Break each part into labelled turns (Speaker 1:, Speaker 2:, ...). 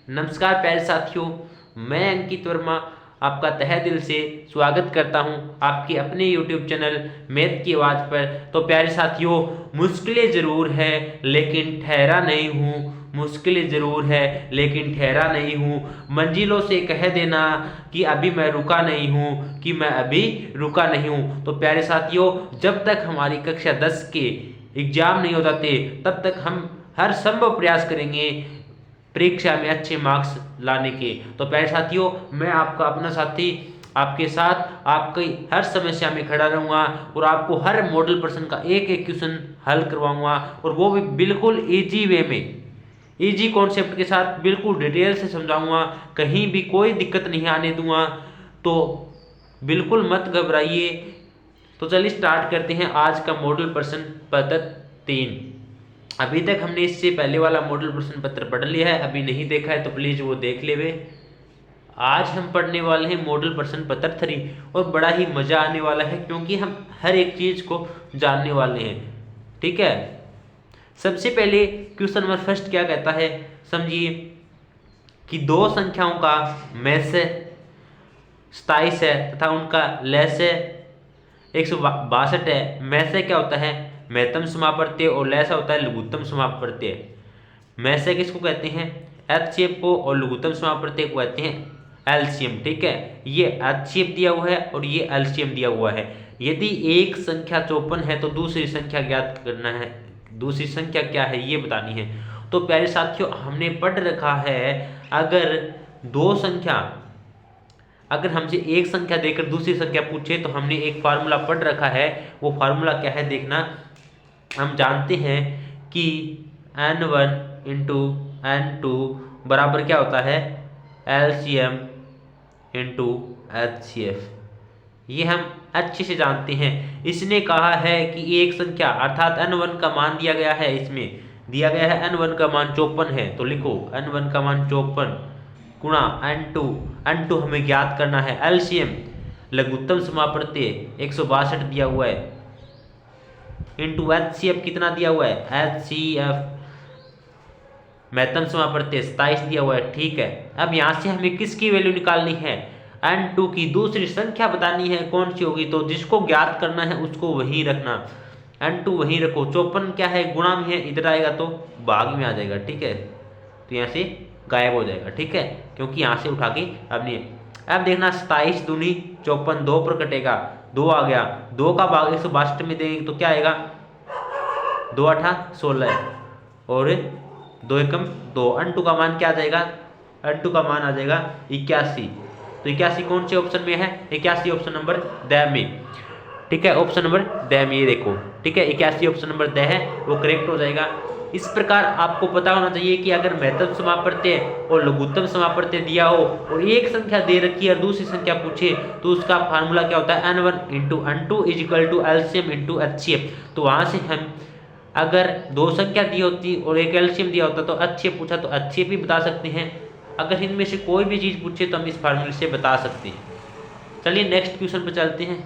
Speaker 1: नमस्कार प्यारे साथियों, मैं अंकित वर्मा आपका तहे दिल से स्वागत करता हूं आपके अपने YouTube चैनल मैथ की आवाज़ पर। तो प्यारे साथियों, मुश्किलें ज़रूर है लेकिन ठहरा नहीं हूँ, मुश्किलें ज़रूर है लेकिन ठहरा नहीं हूँ। मंजिलों से कह देना कि अभी मैं रुका नहीं हूँ, कि मैं अभी रुका नहीं हूँ। तो प्यारे साथियों, जब तक हमारी कक्षा 10 के एग्ज़ाम नहीं हो जाते तब तक हम हर संभव प्रयास करेंगे परीक्षा में अच्छे मार्क्स लाने के। तो प्यारे साथियों, मैं आपका अपना साथी आपके साथ आपकी हर समस्या में खड़ा रहूँगा और आपको हर मॉडल प्रश्न का एक एक क्वेश्चन हल करवाऊँगा, और वो भी बिल्कुल ईजी वे में, ईजी कॉन्सेप्ट के साथ बिल्कुल डिटेल से समझाऊँगा, कहीं भी कोई दिक्कत नहीं आने दूँगा। तो बिल्कुल मत घबराइए। तो चलिए स्टार्ट करते हैं आज का मॉडल प्रश्न पत्र 3। अभी तक हमने इससे पहले वाला मॉडल प्रश्न पत्र पढ़ लिया है, अभी नहीं देखा है तो प्लीज़ वो देख लेवे। आज हम पढ़ने वाले हैं मॉडल प्रश्न पत्र 3 और बड़ा ही मज़ा आने वाला है क्योंकि हम हर एक चीज़ को जानने वाले हैं। ठीक है, सबसे पहले क्वेश्चन नंबर फर्स्ट क्या कहता है, समझिए कि दो संख्याओं का मैसे 27 है तथा उनका लैसे 162 है। मैसे क्या होता है, महत्तम समापवर्तीय, और लैसा होता है लघुत्तम समापवर्तीय। मैसे किसको कहते हैं, एचसीएफ को, और लघुत्तम समापवर्तीय को कहते हैं एलसीएम। ठीक है, ये एचसीएफ दिया हुआ है और ये एलसीएम दिया हुआ है। यदि एक संख्या 54 है तो दूसरी संख्या ज्ञात करना है, दूसरी संख्या क्या है ये बतानी है। तो प्यारे साथियों, हमने पढ़ रखा है अगर दो संख्या, अगर हमसे एक संख्या देकर दूसरी संख्या पूछे तो हमने एक फार्मूला पढ़ रखा है। वो फार्मूला क्या है देखना, हम जानते हैं कि n1 इंटू n2 बराबर क्या होता है, LCM इंटू HCF। ये हम अच्छे से जानते हैं। इसने कहा है कि एक संख्या अर्थात n1 का मान दिया गया है, इसमें दिया गया है n1 का मान 54 है, तो लिखो n1 का मान 54 गुणा n2 हमें ज्ञात करना है। एलसीएम लघुत्तम समापवर्तीय 162 दिया हुआ है, इंटू एचसीएफ कितना दिया हुआ है, एचसीएफ महत्तम समापवर्तीय 27 दिया हुआ है। ठीक है, अब यहाँ से हमें किसकी वैल्यू निकालनी है, n2 की दूसरी संख्या बतानी है कौन सी होगी। तो जिसको ज्ञात करना है उसको वहीं रखना, n2 वहीं रखो। 54 क्या है, गुणा में है, इधर आएगा तो भाग में आ जाएगा। ठीक है, तो यहाँ से गायब हो जाएगा। ठीक है, क्योंकि यहाँ से उठा के अब नहीं है। अब देखना 27 दूनी 54, 2 पर कटेगा, 2 आ गया, 2 का भाग 162 में देंगे तो क्या आएगा, 2 8 16 और 2 एकम 2। n2 का मान क्या आ जाएगा, n2 का मान आ जाएगा 81। तो 81 कौन से ऑप्शन में है, 81 ऑप्शन नंबर द में। ठीक है, ऑप्शन नंबर द में, ये देखो। ठीक है, 81 ऑप्शन नंबर द है, वो करेक्ट हो जाएगा। इस प्रकार आपको पता होना चाहिए कि अगर महत्तम समापवर्तीय और लघुत्तम समापवर्तीय दिया हो और एक संख्या दे रखी है और दूसरी संख्या पूछे तो उसका फार्मूला क्या होता है, n1 into n2 is equal to LCM into HCF. तो वहाँ से हम अगर दो संख्या दी होती और एक एलसीएम दिया होता तो एचसीएफ पूछा तो एचसीएफ भी बता सकते हैं। अगर इनमें से कोई भी चीज़ पूछे तो हम इस फार्मूले से बता सकते हैं। चलिए नेक्स्ट क्वेश्चन पर चलते हैं।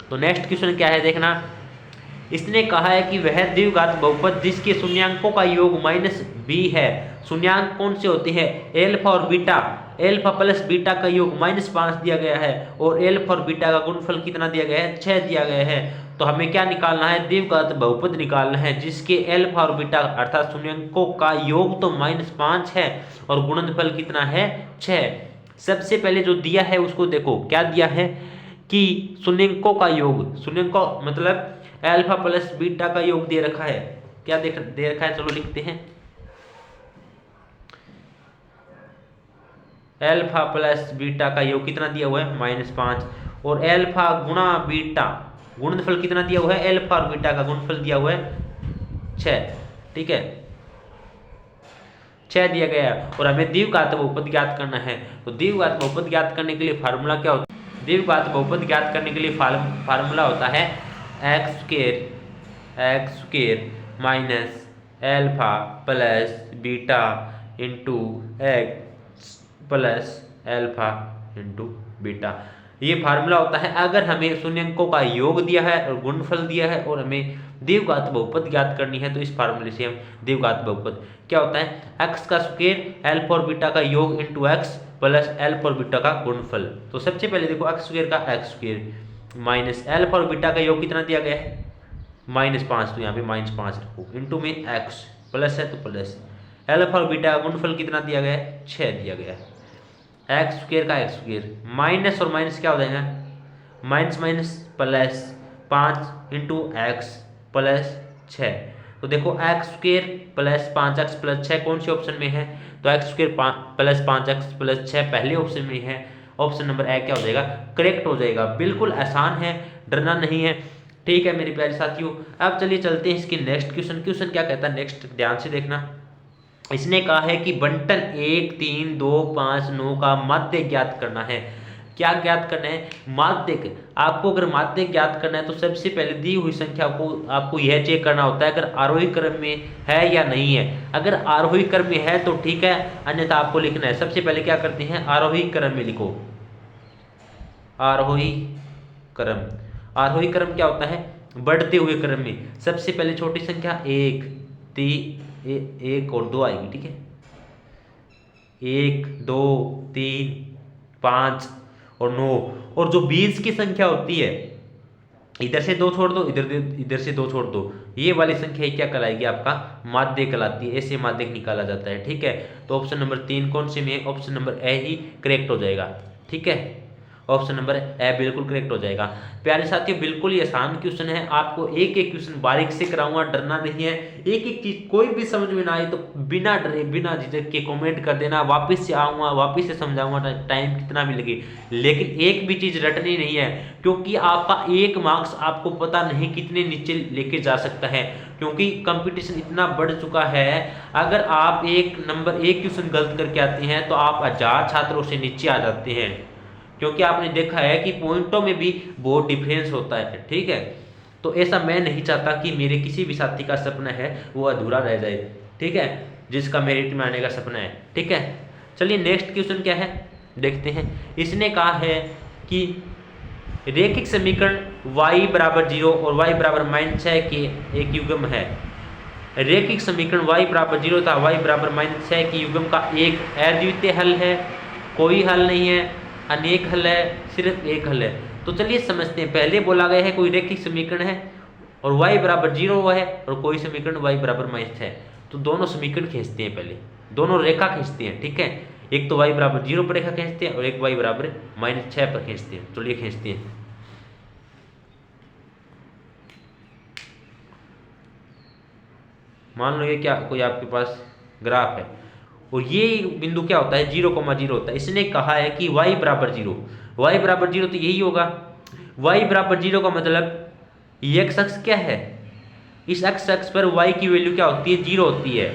Speaker 1: तो नेक्स्ट क्वेश्चन क्या है देखना, इसने कहा है कि वह द्विघात बहुपद जिसके शून्यांकों का योग -b है। शून्यांक कौन से होते हैं, एल्फा और बीटा। एल्फा प्लस बीटा का योग -5 दिया गया है और एल्फा और बीटा का गुणनफल कितना दिया गया है, 6 दिया गया है। तो हमें क्या निकालना है, द्विघात बहुपद निकालना है जिसके एल्फा और बीटा अर्थात शून्यांकों का योग तो -5 है और गुणनफल कितना है, 6। सबसे पहले जो दिया है उसको देखो, क्या दिया है कि शून्यांकों का योग, शून्यांकों मतलब अल्फा प्लस बीटा का योग दे रखा है। क्या दे रखा है, चलो लिखते हैं, अल्फा प्लस बीटा का योग कितना दिया हुआ है, -5, और अल्फा गुणा बीटा गुणनफल कितना दिया हुआ है, अल्फा और बीटा का गुणनफल दिया हुआ है 6। ठीक है, 6 दिया गया है और हमें द्विघात बहुपद ज्ञात करना है। तो द्विघात बहुपद ज्ञात करने के लिए फार्मूला क्या होता है, द्विघात बहुपद ज्ञात करने के लिए फार्मूला होता है x square minus alpha plus beta into x plus alpha into beta. ये फार्मूला होता है अगर हमें शून्यांकों का योग दिया है और गुणनफल दिया है और हमें द्विघात बहुपद ज्ञात करनी है तो इस फार्मूले से हम द्विघात बहुपद क्या होता है, एक्स का स्क्वायर अल्फा और बीटा का योग इंटू एक्स प्लस अल्फा और बीटा का गुणनफल। तो सबसे पहले देखो एक्स स्क्वायर का एक्स स्क्वायर माइनस अल्फा और बीटा का योग कितना दिया गया है -5, तो यहाँ पे -5 रखो इंटू में एक्स प्लस है तो प्लस अल्फा और बीटा का गुणनफल कितना दिया गया है 6 दिया गया है। एक्स स्क्वायर का एक्स स्क्वायर माइनस और माइनस क्या हो जाएगा minus minus plus 5 into x plus 6। तो देखो x square plus 5x plus 6 कौन से ऑप्शन में है, तो x square plus 5x plus 6 पहले ऑप्शन में है। ऑप्शन नंबर ए क्या हो जाएगा करेक्ट हो जाएगा। बिल्कुल आसान है, डरना नहीं है। ठीक है मेरे प्यारे साथियों, अब चलिए चलते हैं इसकी नेक्स्ट क्वेश्चन। क्वेश्चन क्या कहता है नेक्स्ट ध्यान से देखना। इसने कहा है कि बंटन 1 3 2 5 9 का माध्य ज्ञात करना है। क्या ज्ञात करना है माध्यक। आपको अगर माध्यक ज्ञात करना है तो सबसे पहले दी हुई संख्या को आपको यह चेक करना होता है अगर आरोही क्रम में है या नहीं है। अगर आरोही क्रम में है तो ठीक है, अन्यथा आपको लिखना है। सबसे पहले क्या करते हैं आरोही क्रम में लिखो, आरोही क्रम। आरोही क्रम क्या होता है बढ़ते हुए क्रम में सबसे पहले छोटी संख्या 1 1 और 2 आएगी। ठीक है 1 2 3 5 और 9, और जो बीच की संख्या होती है इधर से 2 छोड़ दो इधर से 2 छोड़ दो, ये वाली संख्या क्या कहलाएगी आपका माध्य कहलाती है। ऐसे माध्यक निकाला जाता है। ठीक है तो ऑप्शन नंबर 3 कौन से में, option number A he correct हो जाएगा। ठीक है ऑप्शन नंबर ए बिल्कुल करेक्ट हो जाएगा। प्यारे साथियों बिल्कुल ही आसान क्वेश्चन है, आपको एक एक क्वेश्चन बारीक से कराऊंगा, डरना नहीं है। एक एक चीज कोई भी समझ में ना आए तो बिना डरे बिना झिझक के कमेंट कर देना, वापस से आऊंगा वापस से समझाऊंगा, टाइम कितना भी लगे, लेकिन एक भी चीज रटनी नहीं है, क्योंकि आपका 1 मार्क्स आपको पता नहीं कितने नीचे लेके जा सकता है, क्योंकि कंपटीशन इतना बढ़ चुका है। अगर आप एक क्वेश्चन गलत करके आते हैं तो आप 1000 छात्रों से नीचे आ जाते हैं, क्योंकि आपने देखा है कि पॉइंटों में भी बहुत डिफरेंस होता है। ठीक है तो ऐसा मैं नहीं चाहता कि मेरे किसी भी साथी का सपना है वो अधूरा रह जाए। ठीक है जिसका मेरिट में आने का सपना है। ठीक है चलिए नेक्स्ट क्वेश्चन क्या है देखते हैं। इसने कहा है कि रैखिक समीकरण y बराबर 0 और y बराबर -6 के एक युग्म है। रैखिक समीकरण y बराबर 0 तथा y बराबर -6 के युग्म का एक अद्वितीय हल है, कोई हल नहीं है, अनेक हल है, सिर्फ एक हल है। तो चलिए समझते हैं। पहले बोला गया है कोई रैखिक समीकरण है और y बराबर 0 हुआ है और कोई समीकरण y बराबर -6 है, तो दोनों समीकरण खींचते हैं, पहले दोनों रेखा खींचते हैं। ठीक है एक तो y बराबर 0 पर रेखा खींचते हैं और एक y बराबर -6 पर खींचते हैं। चलिए खींचते हैं। मान लो ये क्या कोई आपके पास ग्राफ है और ये बिंदु क्या होता है 0,0 होता है। इसने कहा है कि y बराबर 0, y बराबर 0 तो यही होगा। y बराबर 0 का मतलब ये x अक्ष क्या है, इस x अक्ष पर y की वैल्यू क्या होती है 0 होती है,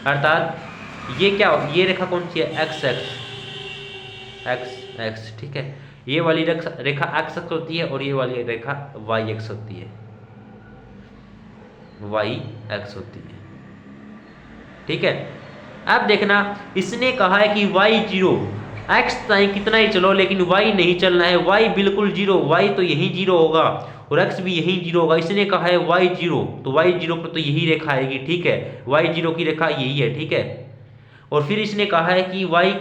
Speaker 1: अर्थात ये क्या ये रेखा कौन सी है x अक्ष। ठीक है ये वाली रेखा x अक्ष होती है और ये वाली रेखा y अक्ष होती है, y अक्ष होती है। ठीक है अब देखना इसने कहा है कि y 0 x चाहे कितना ही चलो लेकिन y नहीं चलना है, y बिल्कुल 0, y तो यही 0 होगा और x भी यही 0 होगा। इसने कहा है y 0 तो y 0 पर तो यही रेखा आएगी। ठीक है y 0 की रेखा यही है। ठीक है और फिर इसने कहा है कि y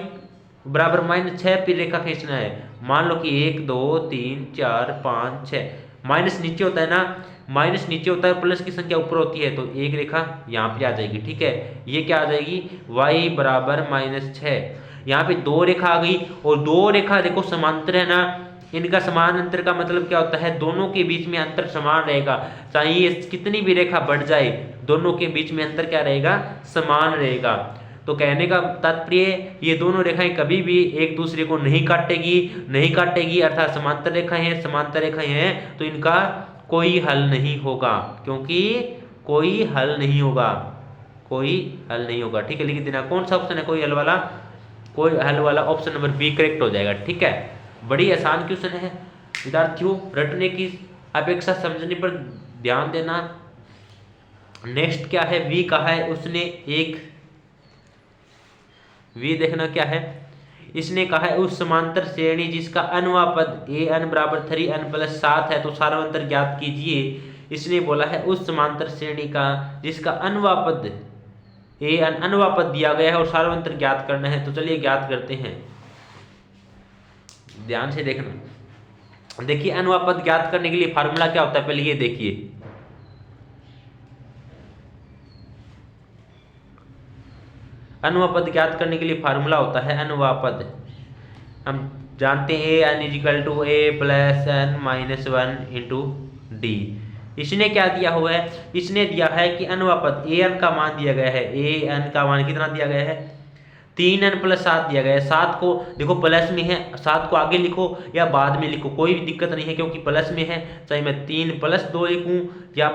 Speaker 1: बराबर -6 पर रेखा खींचना है। मान लो कि 1 2 3 4 5 6, माइनस नीचे होता है ना, माइनस नीचे होता है प्लस की संख्या ऊपर होती है, तो एक रेखा यहाँ पे आ जाएगी। ठीक है ये क्या आ जाएगी y बराबर -6। यहाँ पे 2 रेखा आ गई और 2 रेखा देखो समांतर है ना, इनका समान अंतर का मतलब क्या होता है दोनों के बीच में अंतर समान रहेगा, चाहे ये कितनी भी रेखा बढ़ जाए दोनों के बीच में अंतर क्या रहेगा समान रहेगा। तो कहने का तात्पर्य ये दोनों रेखाएं कभी भी एक दूसरे को नहीं काटेगी, अर्थात समांतर रेखाएं हैं तो इनका कोई हल नहीं होगा, क्योंकि कोई हल नहीं होगा। ठीक है लिख देना कौन सा ऑप्शन है कोई हल वाला ऑप्शन नंबर बी करेक्ट हो जाएगा। ठीक है बड़ी आसान क्वेश्चन है विद्यार्थियों, रटने की अपेक्षा समझने पर ध्यान देना। नेक्स्ट क्या है वी कहा है उसने एक वी देखना क्या है। इसने कहा है उस समांतर श्रेणी जिसका अनवा पद an बराबर 3n + 7 है तो सारांतर ज्ञात कीजिए इसने बोला है उस समांतर श्रेणी का जिसका अनुवापद अनुवापद दिया गया है और सार्वंत्र ज्ञात करना है। तो चलिए ज्ञात करते हैं, ध्यान से देखना। देखिए अनुवापद ज्ञात करने के लिए फार्मूला क्या होता है, पहले ये देखिए। अनुवापद ज्ञात करने के लिए फार्मूला होता है अनुवापद, हम जानते हैं a n is equal to a plus n minus one into d. इसने क्या दिया हुआ है, इसने दिया है कि अनुवापद ए एन का मान दिया गया है, ए एन का मान कितना दिया गया है 3n प्लस 7 दिया गया है। 7 को देखो प्लस में है, 7 को आगे लिखो या बाद में लिखो कोई भी दिक्कत नहीं है, क्योंकि प्लस में है, चाहे मैं 3 प्लस 2 लिखूं या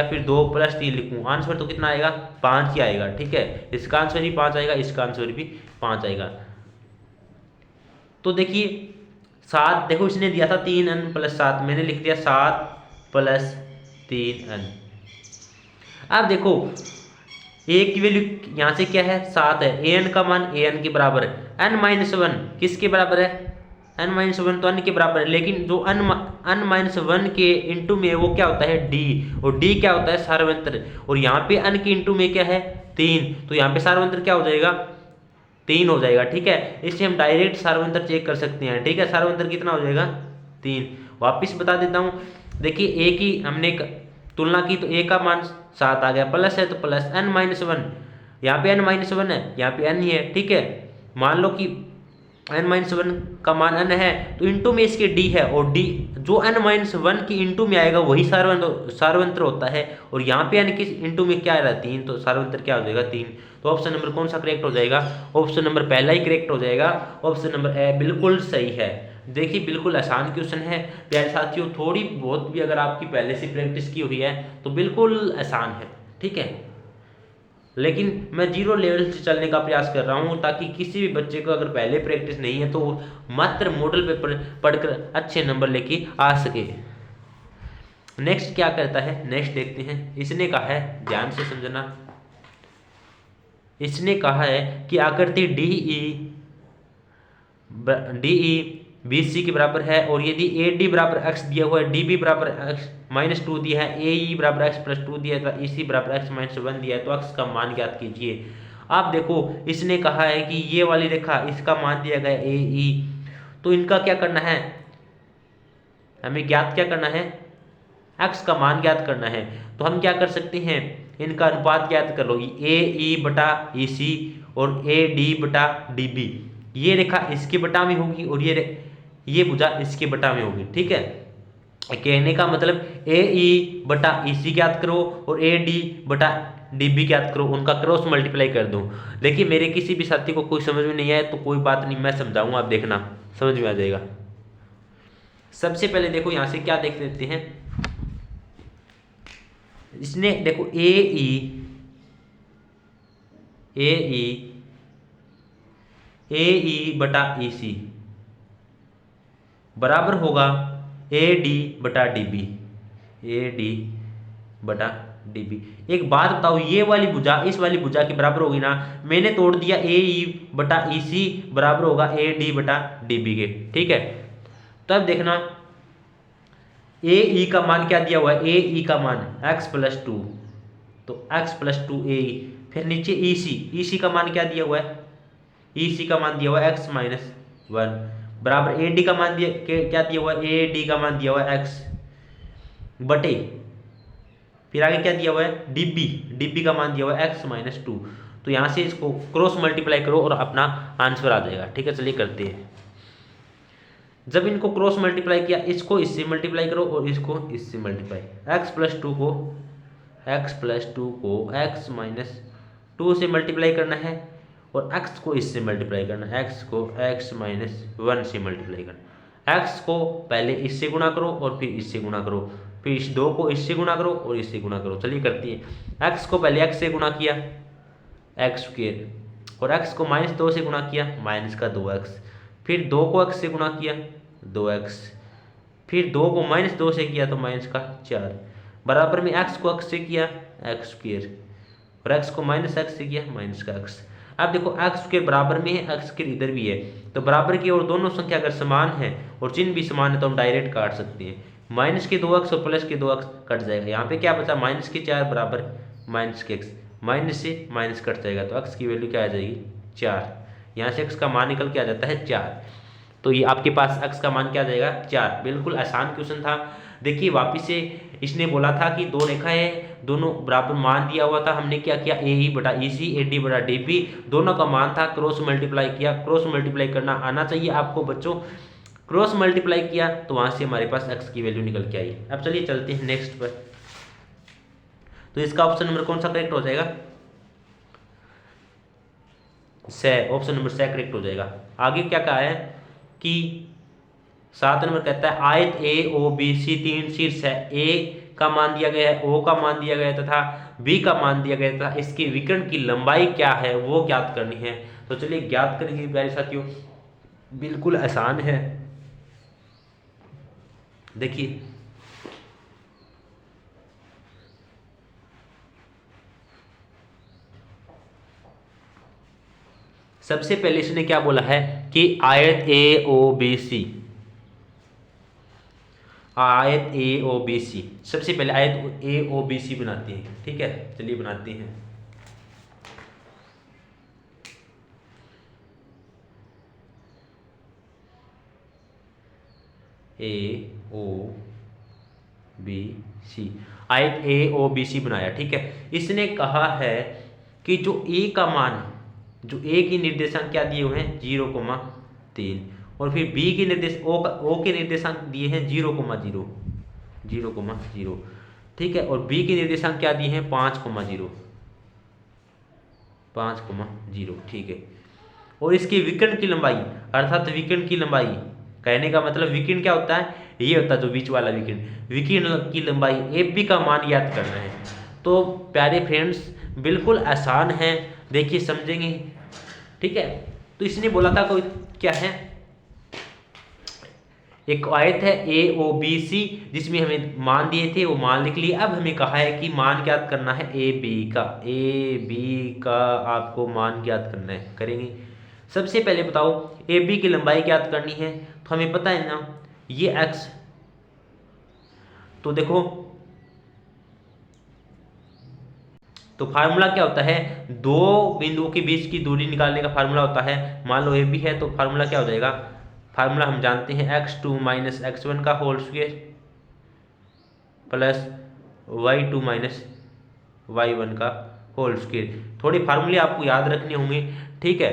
Speaker 1: फिर 2 प्लस 3 लिखूं, आंसर तो कितना आएगा 5 ही आएगा। ठीक है, इसका आंसर भी 5 आएगा, इसका आंसर भी 5 आएगा। तो देखिए 7 देखो इसने दिया था 3n प्लस 7, मैंने लिख दिया 7 प्लस 3n। अब देखो ए की वैल्यू यहाँ से क्या है 7 है, ए एन का मान ए एन के बराबर है, n माइनस वन किसके बराबर है, n माइनस वन तो n के बराबर है, लेकिन जो n माइनस वन के इंटू में वो क्या होता है d, और d क्या होता है सार्वंत्र, और यहाँ पे n के इंटू में क्या है 3, तो यहाँ पे सार्वंत्र क्या हो जाएगा 3 हो जाएगा। ठीक है, इससे हम डायरेक्ट सार्वंत्र चेक कर सकते हैं। ठीक है, सार्वंत्र कितना हो जाएगा 3। वापिस बता देता हूँ, देखिए ए की हमने तुलना की तो ए का मान 7 आ गया, प्लस है तो प्लस n माइनस वन, यहाँ पे n माइनस वन है, यहाँ पे n ही है। ठीक है, मान लो कि n माइनस वन का मान n है तो इंटू में इसके d है, और d जो n माइनस वन की इंटू में आएगा वही सार्वंत्र होता है, और यहाँ पे n की इंटू में क्या आ रहा है 3, तो सार्वंत्र क्या हो जाएगा 3। तो ऑप्शन नंबर कौन सा करेक्ट हो जाएगा, ऑप्शन नंबर पहला ही करेक्ट हो जाएगा, ऑप्शन नंबर ए बिल्कुल सही है। देखिए बिल्कुल आसान क्वेश्चन है प्यारे साथियों, थोड़ी बहुत भी अगर आपकी पहले से प्रैक्टिस की हुई है तो बिल्कुल आसान है। ठीक है, लेकिन मैं जीरो लेवल से चलने का प्रयास कर रहा हूँ ताकि किसी भी बच्चे को अगर पहले प्रैक्टिस नहीं है तो मात्र मॉडल पेपर पढ़कर अच्छे नंबर लेके आ सके। नेक्स्ट क्या करता है, नेक्स्ट देखते हैं। इसने कहा है, ध्यान से समझना, इसने कहा है कि आकृति DE BC के बराबर है, और यदि AD बराबर x दिया हुआ है, DB बराबर x माइनस 2 दिया है, AE बराबर x प्लस 2 दिया है, EC बराबर x माइनस 1 दिया है, तो x का मान ज्ञात कीजिए। आप देखो इसने कहा है कि ये वाली रेखा इसका मान दिया गया AE, तो इनका क्या करना है, हमें ज्ञात क्या करना है, x का मान ज्ञात करना है। तो हम क्या कर सकते हैं, इनका अनुपात ज्ञात कर लो, AE बटा EC और AD बटा DB, ये रेखा इसके बटा में होगी और ये भुजा इसके बटा में होगी। ठीक है, कहने का मतलब AE बटा EC ज्ञात करो और AD बटा DB ज्ञात करो, उनका क्रॉस मल्टीप्लाई कर दो। देखिए मेरे किसी भी साथी को कोई समझ में नहीं आया तो कोई बात नहीं, मैं समझाऊंगा, आप देखना समझ में आ जाएगा। सबसे पहले देखो यहाँ से क्या देख लेते हैं, इसने देखो AE बटा EC बराबर होगा AD बटा DB, AD बटा DB। एक बात बताओ, ये वाली भुजा इस वाली भुजा के बराबर होगी ना, मैंने तोड़ दिया AE बटा EC बराबर होगा AD बटा DB के। ठीक है, तो अब देखना AE का मान क्या दिया हुआ है, AE का मान x प्लस 2, तो x प्लस 2 AE, फिर नीचे EC का मान क्या दिया हुआ है, EC का मान दिया हुआ है x माइनस 1 बराबर AD का मान क्या दिया हुआ है, AD का मान दिया हुआ है x बटे, फिर आगे क्या दिया हुआ है DB का मान दिया हुआ है x माइनस 2। तो यहाँ से इसको क्रॉस मल्टीप्लाई करो और अपना आंसर आ जाएगा। ठीक है, चलिए करते हैं। जब इनको क्रॉस मल्टीप्लाई किया, इसको इससे मल्टीप्लाई करो और इसको इससे मल्टीप्लाई, x प्लस 2 को x माइनस 2 से मल्टीप्लाई करना है और x को इससे मल्टीप्लाई करना है, x को x माइनस 1 से मल्टीप्लाई करना। x को पहले इससे गुणा करो और फिर इससे गुणा करो, फिर इस 2 को इससे गुणा करो और इससे गुणा करो। चलिए करती है, x को पहले x से गुणा किया x स्क्वायर, और x को माइनस 2 से गुणा किया माइनस का 2x, फिर 2 को x से गुणा किया 2x, फिर 2 को माइनस 2 से किया तो माइनस का 4, बराबर में x को x से किया x स्क्वायर, और x को माइनस x से किया माइनस का x। अब देखो x स्क्वायर बराबर में है, x स्क्वायर इधर भी है, तो बराबर की और दोनों संख्या अगर समान है और चिन्ह भी समान है तो हम डायरेक्ट काट सकते हैं। माइनस के 2 अक्स और प्लस के 2 अक्स कट जाएगा। यहाँ पे क्या बचा, माइनस के 4 बराबर माइनस के एक्स, माइनस से माइनस कट जाएगा तो अक्स की वैल्यू क्या आ जाएगी 4। यहाँ से अक्स का मान निकल के आ जाता है 4, तो ये आपके पास अक्स का मान क्या आ जाएगा 4। बिल्कुल आसान क्वेश्चन था। देखिए वापिस से इसने बोला था कि दो रेखा है, दोनों बराबर मान दिया हुआ था, हमने क्या किया ए ई बटा ई सी, ए डी बटा डी बी, दोनों का मान था, क्रॉस मल्टीप्लाई किया। क्रॉस मल्टीप्लाई करना आना चाहिए आपको बच्चों। क्रॉस मल्टीप्लाई किया तो वहां से हमारे पास एक्स की वैल्यू निकल के आई। अब चलिए चलते हैं नेक्स्ट पर। तो इसका ऑप्शन नंबर कौन सा करेक्ट हो जाएगा, से, ऑप्शन नंबर से करेक्ट हो जाएगा। आगे क्या कहा है कि 7 नंबर कहता है आयत ए ओ बी सी तीन शीर्ष है, ए का मान दिया गया है, ओ का मान दिया गया तथा बी का मान दिया गया था, इसके विकर्ण की लंबाई क्या है वो ज्ञात करनी है। तो चलिए ज्ञात करेंगे प्यारे साथियों, बिल्कुल आसान है। देखिए सबसे पहले इसने क्या बोला है कि आयत ए ओ बी सी, आयत ए ओ बी सी, सबसे पहले आयत ए ओ बी सी बनाते हैं। ठीक है चलिए बनाते हैं। ए ओ बी सी, आयत ए ओ बी सी बनाया। ठीक है, इसने कहा है कि जो ए का मान है, जो ए की निर्देशांक क्या दिए हुए हैं 0,3, और फिर बी के निर्देश ओ के निर्देशांक दिए हैं 0,0, 0,0। ठीक है, और बी के निर्देशांक क्या दिए हैं 5,0, 5,0। ठीक है, और इसके विकर्ण की लंबाई, अर्थात विकर्ण की लंबाई, कहने का मतलब विकर्ण क्या होता है, ये होता है जो बीच वाला विकर्ण, विकर्ण की लंबाई एफ बी का मान याद करना है। तो प्यारे फ्रेंड्स बिल्कुल आसान है, देखिए समझेंगे। ठीक है, तो इसने बोला था कोई क्या है, एक आयत है ए ओ बी सी जिसमें हमें मान दिए थे वो मान लिख लिए। अब हमें कहा है कि मान ज्ञात करना है ए बी का, ए बी का आपको मान ज्ञात करना है। करेंगे, सबसे पहले बताओ ए बी की लंबाई ज्ञात करनी है, तो हमें पता है ना ये एक्स, तो देखो तो फार्मूला क्या होता है, दो बिंदुओं के बीच की दूरी निकालने का फार्मूला होता है। मान लो ए बी है तो फार्मूला क्या हो जाएगा, फार्मूला हम जानते हैं x2 माइनस x1 का whole square plus y2 minus y1 का होल स्क्वायर। थोड़े फार्मूले आपको याद रखने होंगे। ठीक है,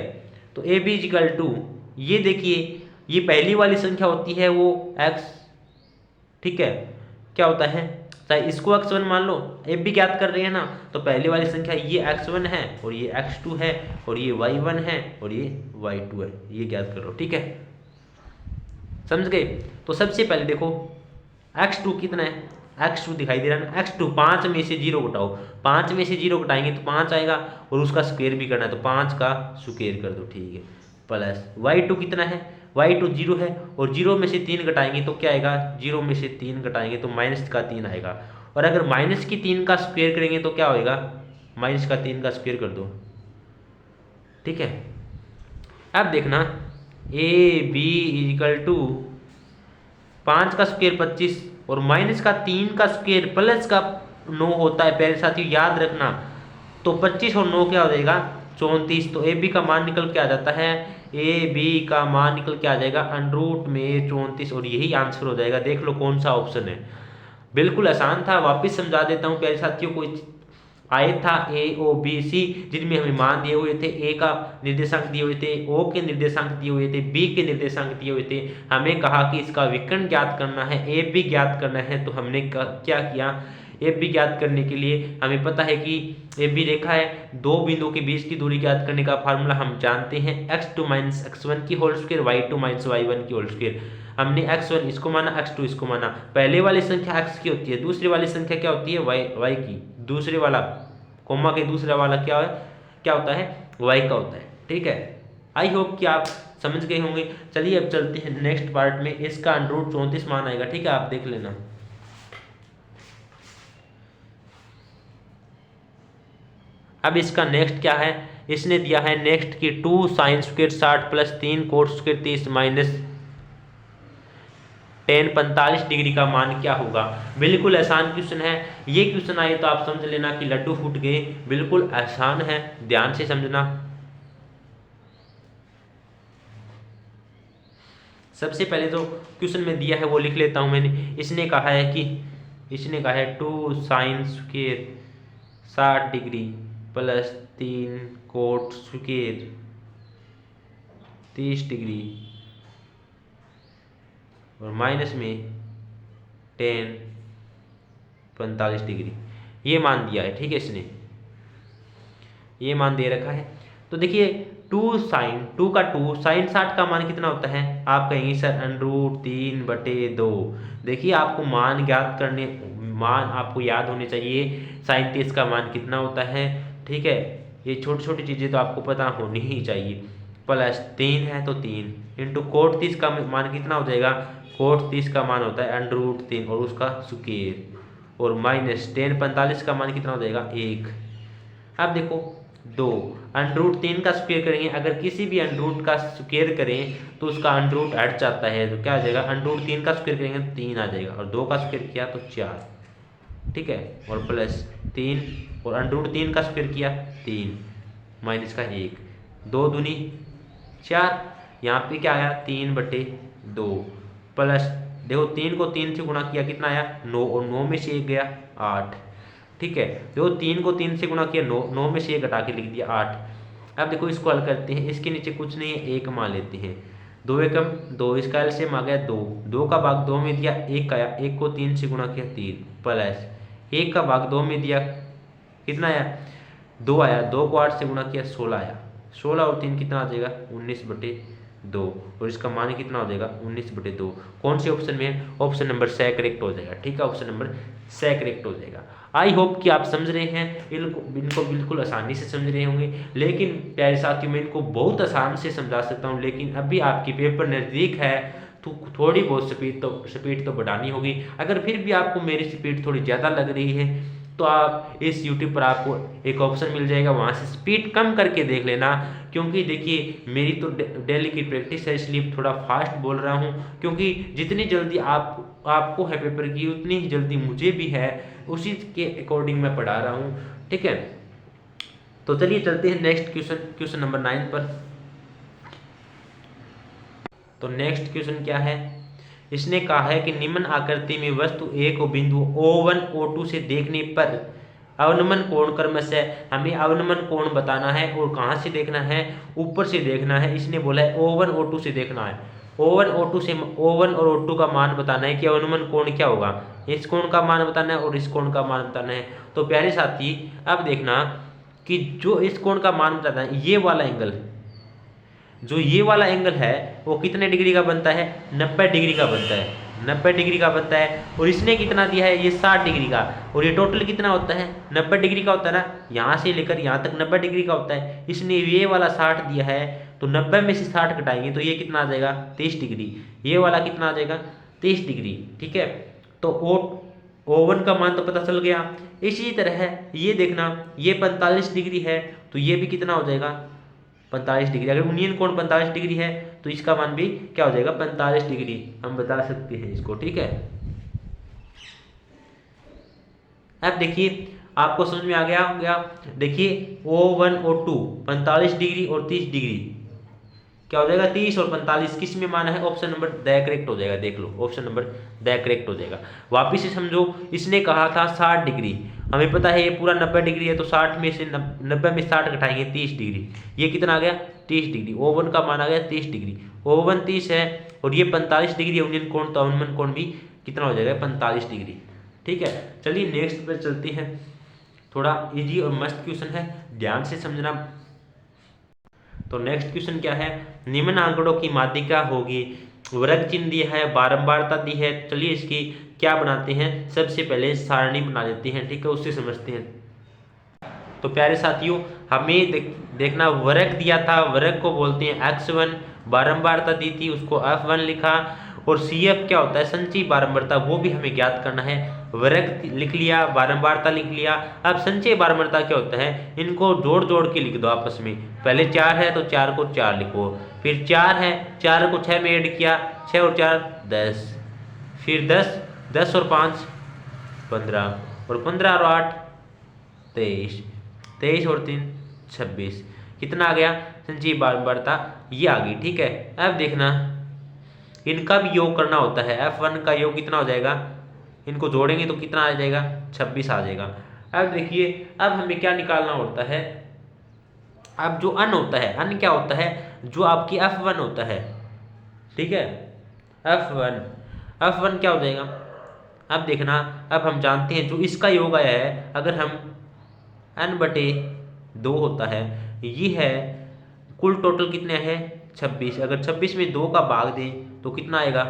Speaker 1: तो ए बी इजिकल टू, ये देखिए ये पहली वाली संख्या होती है वो x, ठीक है, क्या होता है, चाहे इसको x1 मान लो, एफ भी ज्ञात कर रहे हैं ना, तो पहले वाली संख्या ये x1 है और ये x2 है और ये y1 है और ये y2 है, ये ज्ञात कर लो। ठीक है, समझ गए। तो सबसे पहले देखो x2 कितना है, x2 दिखाई दे रहा है ना, x2 5 में से 0 घटाओ, 5 में से 0 घटाएंगे तो 5 आएगा और उसका स्क्वायर भी करना है तो 5 का स्क्वायर कर दो। ठीक है, प्लस y2 कितना है, y2 0 है और 0 में से 3 घटाएंगे तो क्या आएगा, 0 में से 3 घटाएंगे तो माइनस का 3 आएगा, और अगर माइनस की 3 का स्क्वायर करेंगे तो क्या होएगा, माइनस का 3 का स्क्वायर कर दो। ठीक है, अब देखना ए बी इजिकल टू 5 का स्क्वायर 25 और माइनस का 3 का स्क्वायर प्लस का 9 होता है, पहले साथियों याद रखना। तो 25 और 9 क्या हो जाएगा 34। तो ए बी का मान निकल के आ जाता है, ए बी का मान निकल के आ जाएगा अंडरूट में 34 और यही आंसर हो जाएगा। देख लो कौन सा ऑप्शन है, बिल्कुल आसान था। वापस समझा देता हूँ प्यारे साथियों को, आयत था ए ओ बी सी जिनमें हमें मान दिए हुए थे, ए का निर्देशांक दिए हुए थे, ओ के निर्देशांक दिए हुए थे, बी के निर्देशांक दिए हुए थे। हमें कहा कि इसका विकर्ण ज्ञात करना है, ए बी ज्ञात करना है। तो हमने क्या किया, ए बी ज्ञात करने के लिए हमें पता है कि ए बी रेखा है, दो बिंदुओं के बीच की दूरी ज्ञात करने का फार्मूला हम जानते हैं, x2 माइनस x1 की whole square, y2 minus y1 की होल स्क्वायर। हमने x1 इसको माना, x2 इसको माना। पहले वाली संख्या x की होती है, दूसरी वाली संख्या क्या होती है y की, दूसरे वाला कोमा के दूसरा वाला क्या है, क्या होता है y का होता है। ठीक है, आई होप कि आप समझ गए होंगे। चलिए अब चलते हैं नेक्स्ट पार्ट में, इसका अंडरूट 34 मान आएगा। ठीक है, आप देख लेना। अब इसका नेक्स्ट क्या है, इसने दिया है नेक्स्ट की 2 sine square 60 plus 3 coat square 30 minus tan 45 degree का मान क्या होगा। बिल्कुल आसान क्वेश्चन है। ये क्वेश्चन आए तो आप समझ लेना कि लड्डू फूट गए, बिल्कुल आसान है, ध्यान से समझना। सबसे पहले जो क्वेश्चन में दिया है वो लिख लेता हूं मैंने। इसने कहा है 2 sin square 60 degree plus 3 coat square 30 degree और माइनस में tan 45 डिग्री, ये मान दिया है। ठीक है, इसने ये मान दे रखा है। तो देखिए 2 साइन 2 का 2 साइन 60 का मान कितना होता है। आप कहेंगे सर √3/2। देखिए आपको मान ज्ञात करने, मान आपको याद होने चाहिए। साइन 30 का मान कितना होता है। ठीक है, ये छोटी छोटी चीज़ें तो आपको पता होनी ही चाहिए। प्लस 3 है तो 3 इंटू कोट 30 का मान कितना हो जाएगा। कोट 30 का मान होता है √3 और उसका स्क्वायर, और माइनस tan 45 का मान कितना हो जाएगा 1। अब देखो 2 √3 का स्क्वायर करेंगे, अगर किसी भी √ का स्क्वायर करें तो उसका √ हट जाता है, तो क्या आ जाएगा √3 का स्क्वायर करेंगे तो 3 आ जाएगा, और 2 का स्क्वायर किया तो 4। ठीक है, और प्लस 3 और √3 का स्क्वायर किया 3 माइनस का 1, 2 दूनी 4, यहाँ पे क्या आया 3/2 प्लस देखो 3 को 3 से गुणा किया कितना आया 9, और 9 में से 1 गया 8। ठीक है, देखो 3 को 3 से गुणा किया 9, 9 में से 1 घटा के लिख दिया 8। अब देखो इसको हल करते हैं, इसके नीचे कुछ नहीं है, 1 मान लेते हैं। 2 एकम 2, इसका एलसीएम आ गया 2, 2 का भाग 2 में दिया 1 आया, 1 को 3 से गुणा किया 3 प्लस 1 का भाग 2 में दिया कितना आया 2 आया, 2 को 8 से गुणा किया 16 आया, 16 और 3 कितना आ जाएगा 19/2, और इसका मान कितना हो जाएगा 19/2। कौन से ऑप्शन में है, ऑप्शन नंबर सी करेक्ट हो जाएगा। ठीक है, ऑप्शन नंबर सी करेक्ट हो जाएगा। आई होप कि आप समझ रहे हैं, इनको बिल्कुल आसानी से समझ रहे होंगे। लेकिन प्यारे साथियों मैं इनको बहुत आसान से समझा सकता हूँ, लेकिन अभी आपकी पेपर नज़दीक है तो थोड़ी बहुत स्पीड तो बढ़ानी होगी। अगर फिर भी आपको मेरी स्पीड थोड़ी ज़्यादा लग रही है तो आप इस YouTube पर आपको एक ऑप्शन मिल जाएगा, वहाँ से स्पीड कम करके देख लेना। क्योंकि देखिए मेरी तो डेली की प्रैक्टिस है, इसलिए थोड़ा फास्ट बोल रहा हूँ, क्योंकि जितनी जल्दी आपको है पेपर की उतनी ही जल्दी मुझे भी है, उसी के अकॉर्डिंग मैं पढ़ा रहा हूँ। ठीक है, तो चलिए चलते हैं नेक्स्ट क्वेश्चन नंबर 9 पर। तो नेक्स्ट क्वेश्चन क्या है, इसने कहा है कि निम्न आकृति में वस्तु A को बिंदु O1 O2 से देखने पर अवनमन कोण क्रमशः, हमें अवनमन कोण बताना है और कहाँ से देखना है, ऊपर से देखना है। इसने बोला है O1 O2 से देखना है, O1 और O2 का मान बताना है कि अवनमन कोण क्या होगा, इस कोण का मान बताना है और इस कोण का मान बताना है। तो प्यारे साथी अब देखना कि जो इस कोण का मान बताना है, ये वाला एंगल, जो ये वाला एंगल है वो कितने डिग्री का बनता है 90 डिग्री का बनता है, 90 डिग्री का बनता है। और इसने कितना दिया है ये 60 डिग्री का, और ये टोटल कितना होता है 90 डिग्री का होता है ना, यहाँ से लेकर यहाँ तक 90 डिग्री का होता है। इसने ये वाला 60 दिया है, तो 90 में से 60 घटाएंगे तो ये कितना आ जाएगा 30 डिग्री, ये वाला कितना आ जाएगा 30 डिग्री। ठीक है, तो O1 का मान तो पता चल गया। इसी तरह ये देखना, ये 45 डिग्री है तो ये भी कितना हो जाएगा 45 डिग्री। अगर यूनियन कोण 45 डिग्री है तो इसका मान भी क्या हो जाएगा 45 डिग्री, हम बता सकते हैं इसको। ठीक है, अब देखिए आपको समझ में आ गया। देखिए O1 O2 45 डिग्री और 30 डिग्री क्या हो जाएगा 30 और 45 किस में माना है, ऑप्शन नंबर द करेक्ट हो जाएगा। देख लो ऑप्शन नंबर द करेक्ट हो जाएगा। वापिस से समझो, इसने कहा था 60 डिग्री, हमें पता है ये पूरा 90 डिग्री है, तो 60 में से 90 में 60 घटाएंगे 30 डिग्री, ये कितना आ गया 30 डिग्री। O1 का मान आ गया 30 डिग्री, O1 30 है और ये 45 डिग्री यूनियन कोण, तो अवनमन कोण भी कितना हो जाएगा 45 डिग्री। ठीक है, चलिए नेक्स्ट पर चलते हैं। थोड़ा इजी और मस्त क्वेश्चन है, ध्यान से समझना। तो नेक्स्ट क्वेश्चन क्या है, निम्न आंकड़ों की माध्यिका होगी, वर्ग चिन्ह दिया है, बारंबारता दी है। चलिए इसकी क्या बनाते हैं, सबसे पहले सारणी बना लेते हैं। ठीक है, उससे समझते हैं। तो प्यारे साथियों हमें देखना, वर्ग दिया था, वर्ग को बोलते हैं x1, बारंबारता दी थी उसको f1 लिखा, और CF क्या होता है संचयी बारंबारता, वो भी हमें ज्ञात करना है। वर्ग लिख लिया, बारंबारता लिख लिया। अब संचयी बारंबारता क्या होता है, इनको जोड़ जोड़ के लिख दो आपस में। पहले 4 है तो 4 को 4 लिखो, फिर 4 है 4 को 6 में ऐड किया, 6 और 4 10, फिर 10, 10 और 5 15, और 15 और 8 23, 23 और 3 26। कितना आ गया संजीव बारंबारता, ये आ गई। ठीक है, अब देखना इनका भी योग करना होता है। F1 का योग कितना हो जाएगा, इनको जोड़ेंगे तो कितना आ जाएगा 26 आ जाएगा। अब देखिए, अब हमें क्या निकालना होता है, अब जो अन होता है, अन क्या होता है, जो आपकी F1 होता है। ठीक है, F1 क्या हो जाएगा, अब देखना, अब हम जानते हैं जो इसका योग आया है, अगर हम n/2 होता है, ये है कुल टोटल कितने हैं 26। अगर 26 में 2 का भाग दें तो कितना आएगा,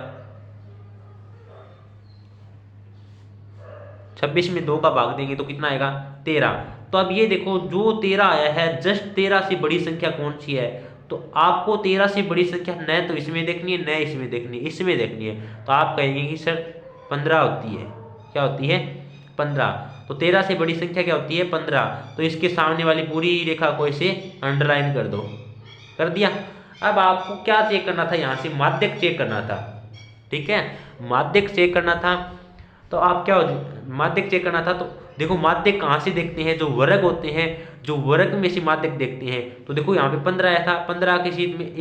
Speaker 1: 26 में 2 का भाग देंगे तो कितना आएगा 13। तो अब ये देखो, जो 13 आया है, जस्ट 13 से बड़ी संख्या कौन सी है, तो आपको 13 से बड़ी संख्या न तो इसमें देखनी है, न इसमें देखनी है, इसमें देखनी है। तो आप कहेंगे कि सर 15 होती है, क्या होती है 15। तो 13 से बड़ी संख्या क्या होती है 15। तो इसके सामने वाली पूरी रेखा को इसे अंडरलाइन कर दो, कर दिया। अब आपको क्या चेक करना था, यहाँ से माध्यक चेक करना था। ठीक है, माध्यक चेक करना था, तो आप क्या माध्यक चेक करना था। तो देखो माध्यक कहाँ से देखते हैं, जो वर्ग होते हैं, जो वर्ग में से माध्यक देखते हैं। तो देखो यहाँ पे 15 आया था, 15 की सीध में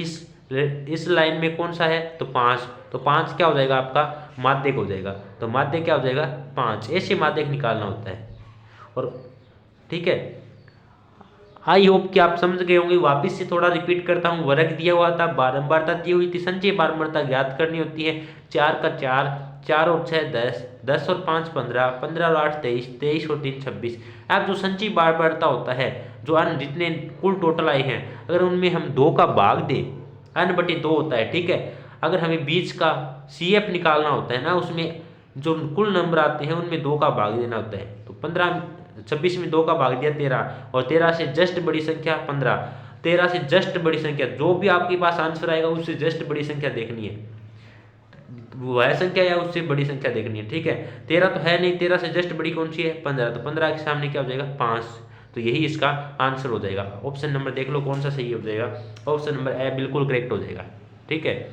Speaker 1: इस लाइन में कौन सा है, तो 5। तो 5 क्या हो जाएगा आपका माध्यक हो जाएगा। तो माध्यक क्या हो जाएगा 5। ऐसे माध्यक निकालना होता है। और ठीक है, आई होप कि आप समझ गए होंगे। वापिस से थोड़ा रिपीट करता हूँ, वर्ग दिया हुआ था, बारंबारता दी हुई थी, संचय बारंबारता ज्ञात करनी होती है। 4 का 4, 4 और 6 10, 10 और 5 15, 15 और 8 23, 23 और 3 26। अब जो संचय बारंबारता होता है, जो अन्य जितने कुल टोटल आए हैं, अगर उनमें हम 2 का भाग दें, n/2 होता है। ठीक है, अगर हमें बीच का CF निकालना होता है ना, उसमें जो कुल नंबर आते हैं उनमें 2 का भाग देना होता है। तो 26 में 2 का भाग दिया 13, और 13 से जस्ट बड़ी संख्या 15। 13 से जस्ट बड़ी संख्या, जो भी आपके पास आंसर आएगा उससे जस्ट बड़ी संख्या देखनी है, वह संख्या या उससे बड़ी संख्या देखनी है। ठीक है, 13 तो है नहीं, 13 से जस्ट बड़ी कौन सी है 15। तो 15 के सामने क्या हो जाएगा 5। तो यही इसका आंसर हो जाएगा। ऑप्शन नंबर देख लो कौन सा सही हो जाएगा, ऑप्शन नंबर ए बिल्कुल करेक्ट हो जाएगा। ठीक है,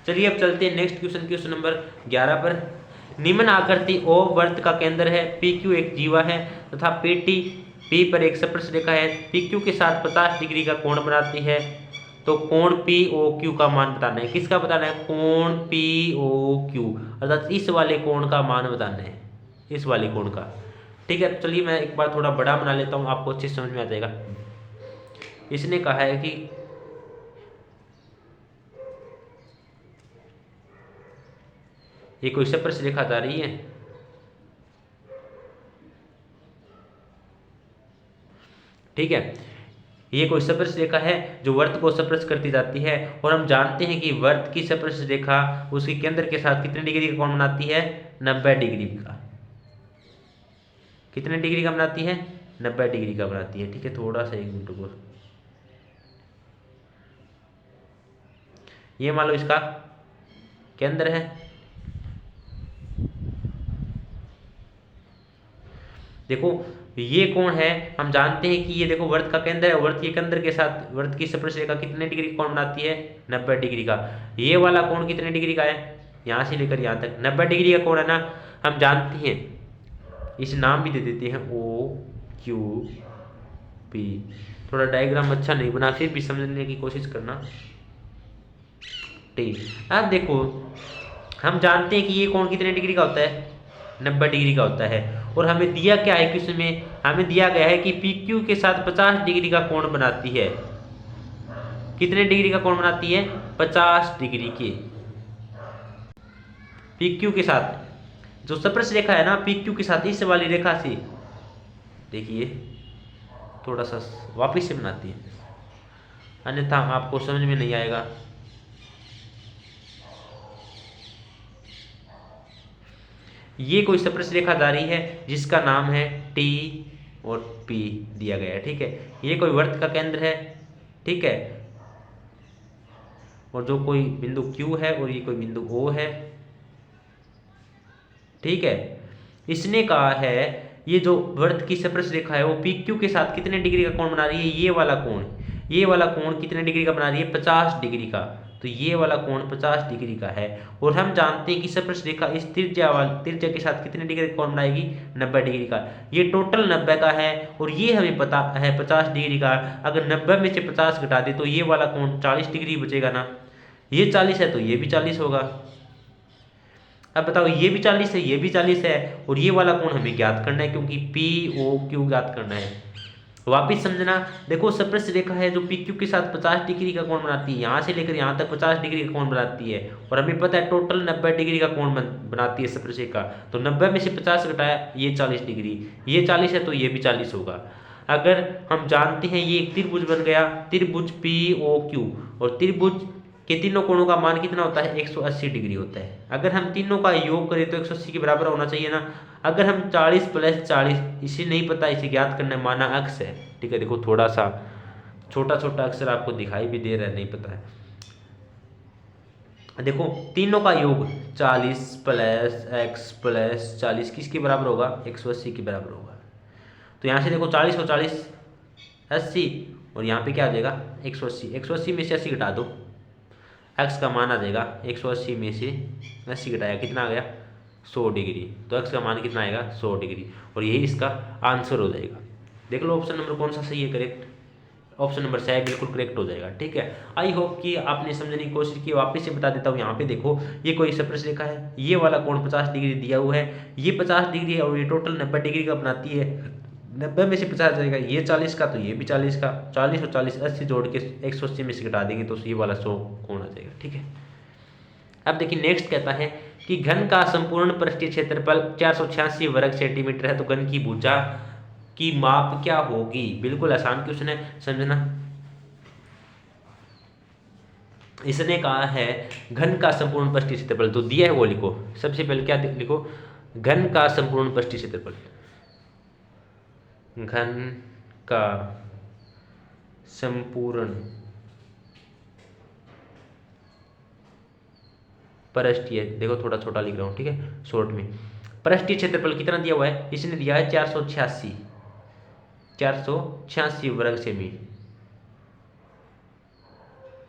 Speaker 1: चलिए अब चलते हैं नेक्स्ट क्वेश्चन, क्वेश्चन नंबर 11 पर। निम्न आकृति O वृत्त का केंद्र है, PQ एक जीवा है तथा P पर एक स्पर्श रेखा है, PQ के साथ 50 डिग्री का कोण बनाती है। तो कोण POQ का मान बताना है। किसका बताना है, कोण POQ, अर्थात इस वाले कोण का मान बताना है, इस वाले कोण का। ठीक है, चलिए मैं एक बार थोड़ा बड़ा बना लेता हूँ, आपको अच्छे समझ में आ जाएगा। इसने कहा है कि ये कोई स्पर्श रेखा जा रही है, ठीक है, ये कोई स्पर्श रेखा है जो वर्त को स्पर्श करती जाती है। और हम जानते हैं कि वर्त की स्पर्श रेखा उसके केंद्र के साथ कितने डिग्री का कोण बनाती है, 90 डिग्री का। कितने डिग्री का बनाती है, 90 डिग्री का बनाती है। ठीक है, थोड़ा सा 1 मिनट को, ये मान लो इसका केंद्र है। देखो ये कोण है, हम जानते हैं कि ये देखो वर्त का केंद्र है, वर्त के केंद्र के साथ वर्त की स्पर्श रेखा कितने डिग्री का कोण बनाती है, 90 डिग्री का। ये वाला कोण कितने डिग्री का है, यहाँ से लेकर यहाँ तक 90 डिग्री का कोण है ना। हम जानते हैं, इस नाम भी दे देते हैं OQP। थोड़ा डायग्राम अच्छा नहीं बना, फिर भी समझने की कोशिश करना। ठीक, अब देखो हम जानते हैं कि ये कोण कितने डिग्री का होता है, 90 डिग्री का होता है। और हमें दिया क्या है, क्वेश्चन में हमें दिया गया है कि PQ के साथ 50 डिग्री का कोण बनाती है। कितने डिग्री का कोण बनाती है, 50 डिग्री के। PQ के साथ जो स्पर्श रेखा है ना, PQ के साथ इस वाली रेखा से, देखिए थोड़ा सा वापिस से बनाती है, अन्यथा आपको समझ में नहीं आएगा। ये कोई स्पर्श रेखा जा रही है जिसका नाम है T और P दिया गया है। ठीक है, ये कोई वर्त का केंद्र है। ठीक है, और जो कोई बिंदु Q है और ये कोई बिंदु O है। ठीक है, इसने कहा है ये जो वर्त की स्पर्श रेखा है वो PQ के साथ कितने डिग्री का कोण बना रही है, ये वाला कोण, ये वाला कोण कितने डिग्री का बना रही है, 50 डिग्री का। तो ये वाला कोण 50 डिग्री का है। और हम जानते हैं कि स्पर्श रेखा इस त्रिज्या के साथ कितने डिग्री का कोण बनाएगी, 90 डिग्री का। ये टोटल 90 का है और ये हमें पता है 50 डिग्री का। अगर 90 में से 50 घटा दे तो ये वाला कोण 40 डिग्री बचेगा ना। ये 40 है तो ये भी 40 होगा। अब बताओ, ये भी 40 है, ये भी 40 है और ये वाला कोण हमें ज्ञात करना है, क्योंकि पी ओ क्यू ज्ञात करना है। वापिस समझना, देखो स्पर्श रेखा है जो पी क्यू के साथ 50 डिग्री का कोण बनाती है, यहाँ से लेकर यहाँ तक 50 डिग्री का कोण बनाती है और हमें पता है टोटल 90 डिग्री का कोण बनाती है स्पर्श रेखा। तो 90 में से 50 घटाया, ये 40 डिग्री, ये 40 है तो ये भी 40 होगा। अगर हम जानते हैं ये एक त्रिभुज बन गया, त्रिभुज पी ओ क्यू, और त्रिभुज के तीनों कोणों का मान कितना होता है, 180 डिग्री होता है। अगर हम तीनों का योग करें तो 180 के बराबर होना चाहिए ना। अगर हम 40 + 40, इसे नहीं पता, इसे ज्ञात करना है, माना अक्स है, ठीक है। देखो थोड़ा सा छोटा छोटा अक्षर आपको दिखाई भी दे रहा है, नहीं पता है। देखो तीनों का योग 40 + x + 40 किसके बराबर होगा, 180 के बराबर होगा। तो यहाँ से देखो 40 को 40 80 और यहाँ पे क्या आ जाएगा 180। 180 में से 80 घटा दो, x का मान आ जाएगा 180 में से 80 घटाया कितना आ गया 100 डिग्री। तो x का मान कितना आएगा 100 डिग्री और यही इसका आंसर हो जाएगा। देख लो ऑप्शन नंबर कौन सा सही है, करेक्ट। ऑप्शन नंबर सी बिल्कुल करेक्ट हो जाएगा, ठीक है। आई होप कि आपने समझने की कोशिश की। वापस से बता देता हूँ, यहाँ पे देखो ये कोई स्पर्श रेखा है, ये वाला कोण 50 डिग्री दिया हुआ है, ये 50 डिग्री है और ये टोटल 90 डिग्री का बनाती है। 90 में से 50 जाएगा, ये 40 का तो ये भी 40 का, 40 और 40 80 जोड़ के 180 में से घटा देंगे तो ये वाला 100 कोण आ जाएगा, ठीक है। अब देखिए नेक्स्ट कहता है कि घन का संपूर्ण पृष्ठीय क्षेत्रफल 486 वर्ग सेंटीमीटर है, तो घन की भुजा की माप क्या होगी। बिल्कुल आसान क्वेश्चन है, समझना। इसने कहा है घन का संपूर्ण पृष्ठीय क्षेत्रफल, तो दिया है वो लिखो। सबसे पहले क्या लिखो, घन का संपूर्ण पृष्ठीय क्षेत्रफल। घन का संपूर्ण पृष्ठीय, देखो थोड़ा छोटा लिख रहा हूँ, ठीक है, शॉर्ट में। पृष्ठीय क्षेत्रफल कितना दिया हुआ है, इसने दिया है 486 वर्ग सेमी,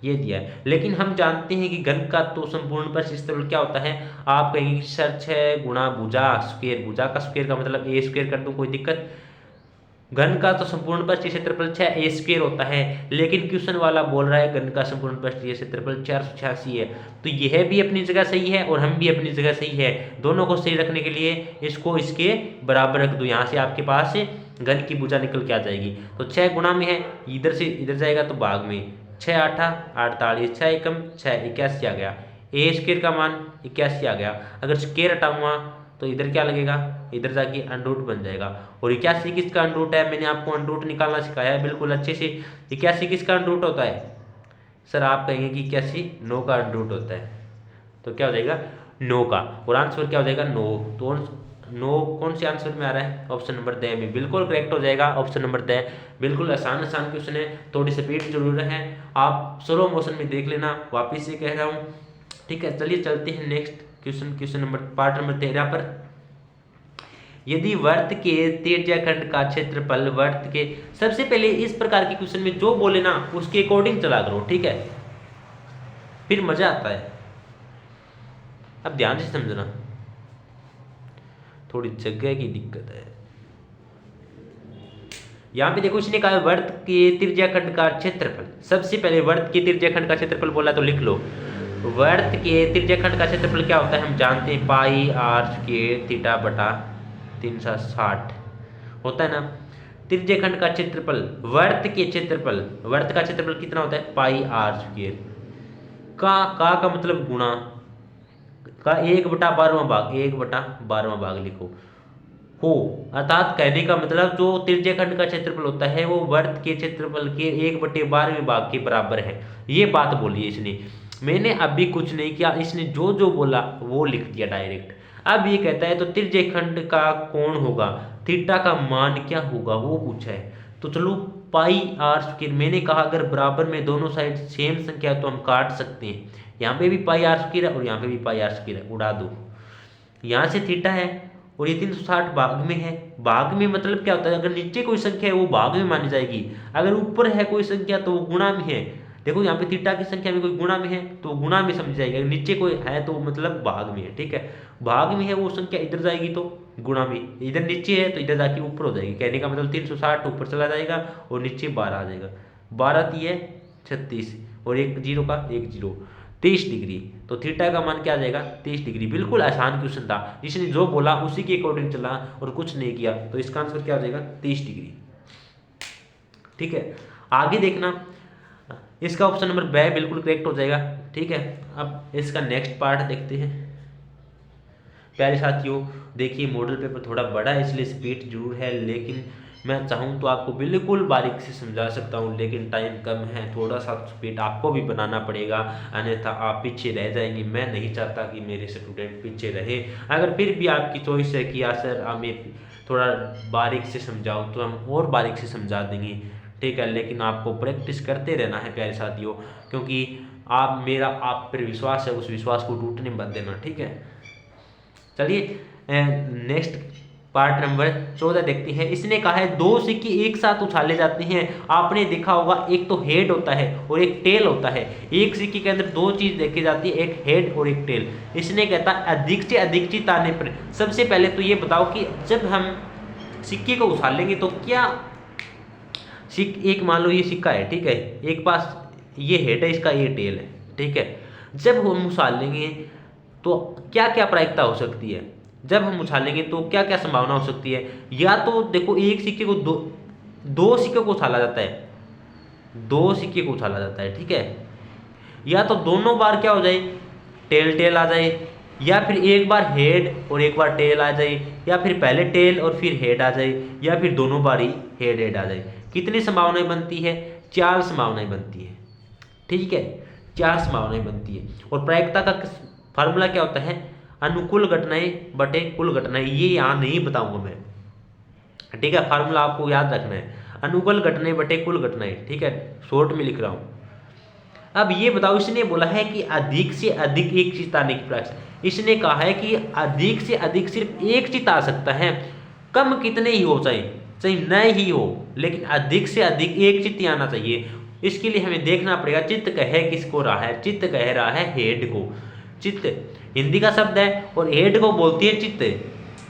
Speaker 1: ये दिया है। लेकिन हम जानते हैं कि घन का तो संपूर्ण पृष्ठीय क्षेत्रफल क्या होता है। आप कहेंगे कि सर 6 गुणा भुजा स्क्वायर, भुजा का स्क्वायर का मतलब a स्क्वायर कर दूं, कोई दिक्कत। घन का तो संपूर्ण पृष्ठीय क्षेत्रफल 6a स्क्वायर होता है, लेकिन क्वेश्चन वाला बोल रहा है घन का संपूर्ण पृष्ठीय क्षेत्रफल 486 है। तो यह भी अपनी जगह सही है और हम भी अपनी जगह सही है। दोनों को सही रखने के लिए इसको इसके बराबर रख दो, यहाँ से आपके पास घन की भुजा निकल के आ जाएगी। तो 6 गुणा में है, इधर से इधर जाएगा तो भाग में, 6 8 48, 6 एकम 6 81 आ गया। a स्क्वायर का मान 81 आ गया। अगर स्क्वायर हटाऊंगा तो इधर क्या लगेगा, इधर जाके अंडरूट बन जाएगा। और 81 किसका अंडरूट है, मैंने आपको अंडरूट निकालना सिखाया है बिल्कुल अच्छे से। 81 किसका अंडरूट होता है, सर आप कहेंगे कि 81 9 का अंडरूट होता है, तो क्या हो जाएगा 9 का, और आंसर क्या हो जाएगा 9। तो 9 कौन से आंसर में आ रहा है, ऑप्शन नंबर द में, बिल्कुल करेक्ट हो जाएगा ऑप्शन नंबर द। बिल्कुल आसान क्वेश्चन है, थोड़ी स्पीड जरूर है, आप स्लो मोशन में देख लेना, वापिस से कह रहा हूँ, ठीक है। चलिए चलते हैं next question number part number 13 पर। यदि वर्त के त्रिज्याखंड का क्षेत्रफल वर्त के, सबसे पहले इस प्रकार के क्वेश्चन में जो बोले ना उसके अकॉर्डिंग चला करो, ठीक है, फिर मजा आता है। अब ध्यान से समझना, थोड़ी जगह की दिक्कत है। यहाँ पे देखो इसने कहा वर्त के त्रिज्याखंड का क्षेत्रफल। सबसे पहले वर्त के त्रिज्याखंड का क्षेत्रफल बोला तो लिख लो, वर्त के त्रिज्याखंड का क्षेत्रफल क्या होता है, हम जानते हैं पाई आर स्क्वायर थीटा बटा 360 होता है ना। त्रिज्याखंड का क्षेत्रफल, वर्त के क्षेत्रफल, वर्त का क्षेत्रफल कितना होता है, पाई आर स्क्वायर का मतलब गुणा का 1/12वां भाग, 1/12वां भाग लिखो हो, अर्थात कहने का मतलब जो त्रिज्याखंड का क्षेत्रफल होता है वो वर्त के क्षेत्रफल के 1/12वें भाग के बराबर है। ये बात बोली है इसने, मैंने अभी कुछ नहीं किया, इसने जो जो बोला वो लिख दिया डायरेक्ट। अब ये कहता है तो त्रिज्याखंड का कोण होगा, थीटा का मान क्या होगा वो पूछा है। तो चलो पाई आर स्क्वायर, मैंने कहा अगर बराबर में दोनों साइड सेम संख्या है तो हम काट सकते हैं। यहाँ पे भी पाई आर स्क्वायर है और यहाँ पे भी पाई आर स्क्वायर है, उड़ा दो। यहाँ से थीटा है और ये 360 भाग में है। भाग में मतलब क्या होता है, अगर नीचे कोई संख्या है वो भाग में मानी जाएगी, अगर ऊपर है कोई संख्या तो वो गुणा में है। देखो यहाँ पे थीटा की संख्या में कोई गुणा में है तो गुणा में समझ जाएगा, नीचे कोई है तो मतलब भाग में है, ठीक है। भाग में है वो संख्या इधर जाएगी तो गुणा में, इधर नीचे है तो इधर जाके ऊपर हो जाएगी। कहने का मतलब 360 ऊपर चला जाएगा और नीचे 12 आ जाएगा। 12 है 36 और एक जीरो का एक जीरो, 23 डिग्री। तो थीटा का मान क्या आ जाएगा 23 डिग्री। बिल्कुल आसान क्वेश्चन था, जिसने जो बोला उसी के अकॉर्डिंग चला और कुछ नहीं किया, तो इसका आंसर क्या हो जाएगा 23 डिग्री, ठीक है। आगे देखना, इसका ऑप्शन नंबर ब बिल्कुल करेक्ट हो जाएगा, ठीक है। अब इसका नेक्स्ट पार्ट देखते हैं। प्यारे साथियों देखिए मॉडल पेपर थोड़ा बड़ा है इसलिए स्पीड जरूर है, लेकिन मैं चाहूँ तो आपको बिल्कुल बारीक से समझा सकता हूँ, लेकिन टाइम कम है, थोड़ा सा स्पीड आपको भी बनाना पड़ेगा, अन्यथा आप पीछे रह जाएंगे। मैं नहीं चाहता कि मेरे स्टूडेंट पीछे रहे। अगर फिर भी आपकी चॉइस है कि यार सर हमें थोड़ा बारीक से समझाओ तो हम और बारीक से समझा देंगे, ठीक है। लेकिन आपको प्रैक्टिस करते रहना है प्यारे साथियों, क्योंकि आप पर विश्वास है, उस विश्वास को टूटने मत देना, ठीक है। चलिए नेक्स्ट पार्ट नंबर 14 देखते हैं। इसने कहा है दो सिक्के एक साथ उछाले जाते हैं। आपने देखा होगा एक तो हेड होता है और एक टेल होता है। एक सिक्के के अंदर दो चीज देखी जाती है, एक हेड और एक टेल। इसने कहता है अधिक से अधिक चित आने पर। सबसे पहले तो ये बताओ कि जब हम सिक्के को उछालेंगे तो क्या एक मान लो ये सिक्का है, ठीक है, एक पास ये हेड है, इसका ये टेल है, ठीक है। जब हम उछालेंगे तो क्या क्या प्रायिकता हो सकती है, जब हम उछालेंगे तो क्या क्या संभावना हो सकती है। या तो देखो एक सिक्के को दो सिक्के को उछाला जाता है, दो सिक्के को उछाला जाता है, ठीक है। या तो दोनों बार क्या हो जाए टेल टेल आ जाए, या फिर एक बार हेड और एक बार टेल आ जाए, या फिर पहले टेल और फिर हेड आ जाए, या फिर दोनों बार ही हेड हेड आ जाए। कितनी संभावनाएं बनती है, 4 संभावनाएं बनती है, ठीक है, 4 संभावनाएं बनती है। और प्रायिकता का फार्मूला क्या होता है, अनुकूल घटनाएं बटे कुल घटनाएं। ये यहाँ नहीं बताऊंगा मैं, ठीक है, फार्मूला आपको याद रखना है, अनुकूल घटनाएं बटे कुल घटनाएं, ठीक है, शॉर्ट में लिख रहा हूं। अब ये बताओ, इसने बोला है कि अधिक से अधिक एक चित आने की प्रयास, इसने कहा है कि अधिक से अधिक सिर्फ एक चित आ सकता है, कम कितने ही हो चाहे न ही हो, लेकिन अधिक से अधिक एक चित्त आना चाहिए। इसके लिए हमें देखना पड़ेगा चित्त कह किसको रहा है, चित्त कह रहा है हेड को। चित्त हिंदी का शब्द है और हेड को बोलती है चित्त,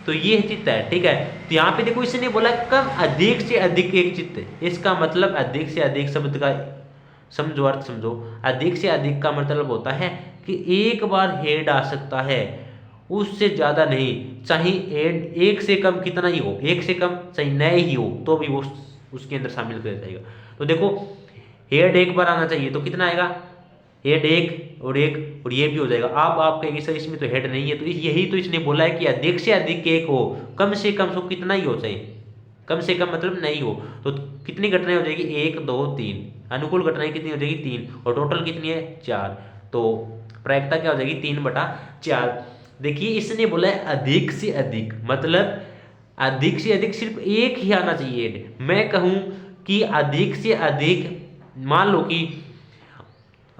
Speaker 1: तो ये चित्त है, ठीक है। तो यहाँ पे देखो इसने बोला कम अधिक से अधिक एक चित्त, इसका मतलब अधिक से अधिक शब्द का समझो, अर्थ समझो। अधिक से अधिक का मतलब होता है कि एक बार हेड आ सकता है, उससे ज्यादा नहीं। चाहे हेड एक से कम कितना ही हो, एक से कम चाहे नए ही हो तो भी वो उसके अंदर शामिल कर जाएगा। तो देखो हेड एक बार आना चाहिए तो कितना आएगा, हेड एक और ये भी हो जाएगा। आप कहेंगे सर इसमें तो हेड नहीं है, तो यही तो इसने बोला है कि अधिक से अधिक एक हो, कम से कम सो कितना ही हो चाहिए, कम से कम मतलब नहीं हो। तो कितनी घटनाएं हो जाएगी, 1 2 3, अनुकूल घटनाएं कितनी हो जाएगी 3, और टोटल कितनी है 4। तो प्रायिकता क्या हो जाएगी 3/4। देखिए इसने बोला है अधिक से अधिक, मतलब अधिक से अधिक सिर्फ एक ही आना चाहिए। मैं कहूं कि अधिक से अधिक, मान लो कि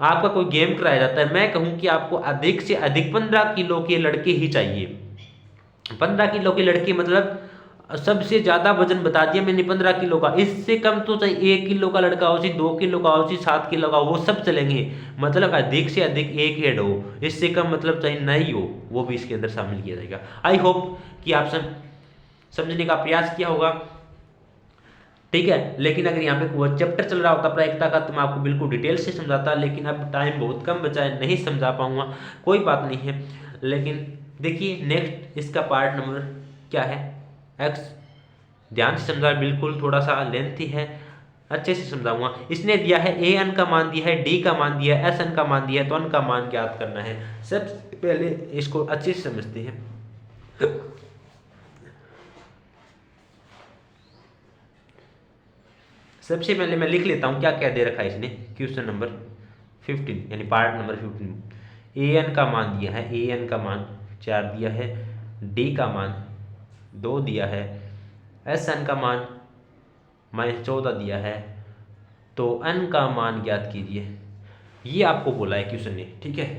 Speaker 1: आपका कोई गेम कराया जाता है, मैं कहूं कि आपको अधिक से अधिक 15 किलो के लड़के ही चाहिए। 15 किलो के लड़के मतलब सबसे ज्यादा वजन बता दिया मैंने 15 किलो का, इससे कम तो चाहे 1 किलो का लड़का हो, 2 किलो का हो, 7 किलो का, वो सब चलेंगे। मतलब अधिक से अधिक एक हेड हो, इससे कम मतलब चाहे नहीं हो, वो भी इसके अंदर शामिल किया जाएगा। आई होप कि आप समझने का प्रयास किया होगा, ठीक है। लेकिन अगर यहाँ पे वो चैप्टर चल रहा होता प्रायिकता का तो मैं आपको बिल्कुल डिटेल से समझाता, लेकिन अब टाइम बहुत कम बचा है, नहीं समझा पाऊंगा, कोई बात नहीं है। लेकिन देखिए नेक्स्ट इसका पार्ट नंबर क्या है, एक्स। ध्यान से समझा, बिल्कुल थोड़ा सा लेंथी है, अच्छे से समझाऊंगा। इसने दिया है ए एन का मान दिया है, डी का मान दिया है, एस एन का मान दिया है, तो एन का मान ज्ञात करना है। सबसे पहले इसको अच्छे से समझते हैं। सबसे पहले मैं लिख लेता हूं क्या क्या दे रखा है इसने। क्वेश्चन नंबर 15 यानी पार्ट नंबर 15, ए एन का मान दिया है, ए एन का मान 4 दिया है, डी का मान 2 दिया है, एस एन का मान -14 दिया है, तो एन का मान ज्ञात कीजिए। ये आपको बोला है क्वेश्चन ने, ठीक है।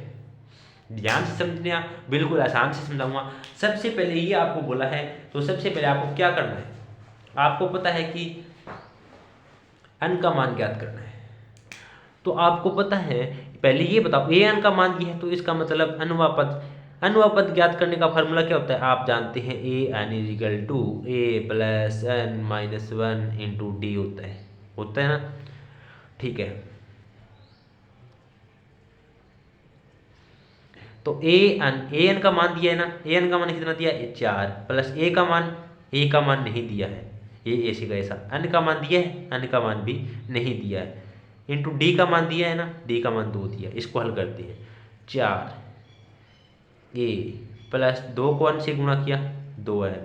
Speaker 1: ध्यान से समझना, बिल्कुल आसान से समझाऊंगा। सबसे पहले ये आपको बोला है, तो सबसे पहले आपको क्या करना है, आपको पता है कि एन का मान ज्ञात करना है। तो आपको पता है, पहले ये बताओ ए एन का मान ये है, तो इसका मतलब अनुपात ज्ञात करने का फार्मूला क्या होता है, आप जानते हैं a n is equal to a plus n minus one into d होता है ना। ठीक है, तो ए एन का मान दिया है ना, ए एन का मान कितना दिया है 4 प्लस ए का मान नहीं दिया है, ये ऐसे का ऐसा, एन का मान दिया है, एन का मान भी नहीं दिया है, इंटू डी का मान दिया है ना, डी का मान 2 दिया है। इसको हल करते हैं, 4 ए प्लस 2 को 1 से गुणा किया 2n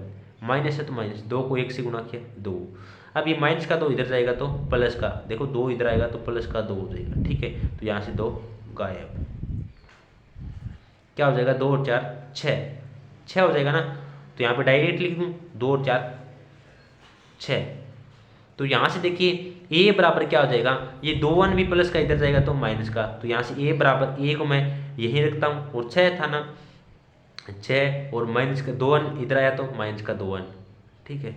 Speaker 1: माइनस है तो माइनस, 2 को 1 से गुणा किया 2। अब ये माइनस का 2 इधर जाएगा तो प्लस का, देखो 2 इधर आएगा तो प्लस का 2 हो जाएगा। ठीक है, तो यहाँ से 2 गायब, क्या हो जाएगा 2 और 4 6 हो जाएगा ना। तो यहाँ पे डायरेक्ट लिख दूँ 2 और 4 6। तो यहाँ से देखिए a बराबर क्या हो जाएगा, ये 2 1 भी प्लस का इधर जाएगा तो माइनस का, तो यहाँ से a बराबर a को मैं यहीं रखता हूँ, और 6 था ना 6 और माइनस का 2 1 इधर आया तो माइनस का 2 1। ठीक है,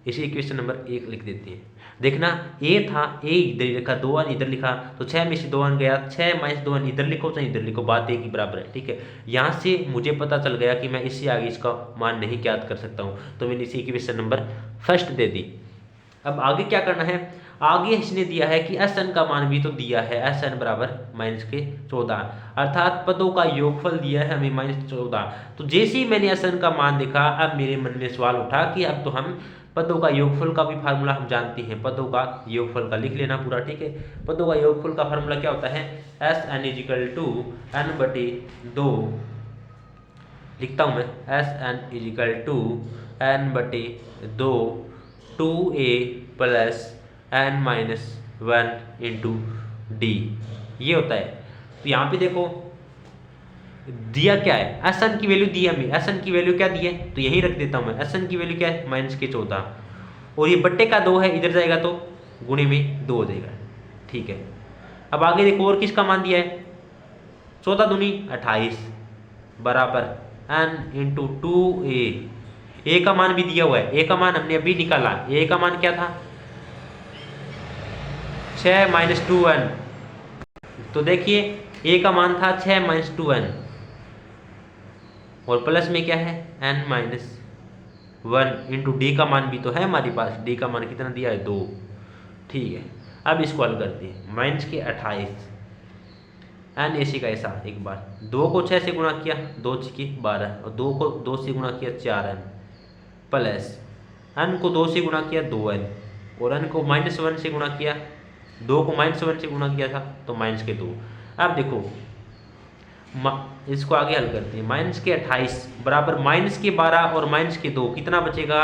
Speaker 1: इसी इक्वेशन नंबर 1 लिख देते हैं। देखना a था, a इधर लिखा, 2 1 इधर लिखा, तो 6 में से 2 1 गया, 6 माइनस 2 1 इधर लिखो चाहे इधर लिखो, बात एक ही बराबर है। ठीक है, यहाँ से मुझे पता चल गया कि मैं इससे आगे इसका मान नहीं ज्ञात कर सकता हूँ, तो मैंने इसी इक्वेशन नंबर फर्स्ट दे दी। अब आगे क्या करना है, आगे इसने दिया है कि एस एन का मान भी तो दिया है, एस एन बराबर माइनस के 14, अर्थात पदों का योगफल दिया है हमें -14। तो जैसे ही मैंने एस एन का मान देखा, अब मेरे मन में सवाल उठा कि अब तो हम पदों का योगफल का भी फार्मूला हम जानते हैं, पदों का योगफल का लिख लेना पूरा। ठीक है, पदों का योगफल का फार्मूला क्या होता है, s n is equal to n बटे 2, लिखता हूँ मैं, s n is equal to n बटे 2 2a plus n minus 1 into d, ये होता है। तो यहाँ पे देखो दिया क्या है, एस एन की वैल्यू दी है हमें, एस एन की वैल्यू क्या दी है, तो यही रख देता हूँ मैं, एस एन की वैल्यू क्या है माइनस के 14, और ये बट्टे का 2 है, इधर जाएगा तो गुणे में 2 हो जाएगा। ठीक है, अब आगे देखो और किसका मान दिया है, 14 दूनी 28 बराबर एन इंटू 2a, ए का मान भी दिया हुआ है, ए का मान हमने अभी निकाला, ए का मान क्या था 6 माइनस 2n, तो देखिए ए का मान था 6 माइनस 2n, और प्लस में क्या है n माइनस 1 इंटू डी का मान भी तो है हमारे पास, डी का मान कितना दिया है 2। ठीक है, अब इसको हल करते हैं, माइनस के 28 एन ऐसे का ऐसा, एक बार 2 को 6 से गुणा किया 2 6 12, और 2 को 2 से गुणा किया 4n, प्लस n को 2 से गुणा किया 2n, और n को -1 से गुणा किया, 2 को -1 से गुणा किया था तो माइनस के 2। अब देखो इसको आगे हल करते हैं, माइनस के 28 बराबर माइनस के 12 और माइनस के 2 कितना बचेगा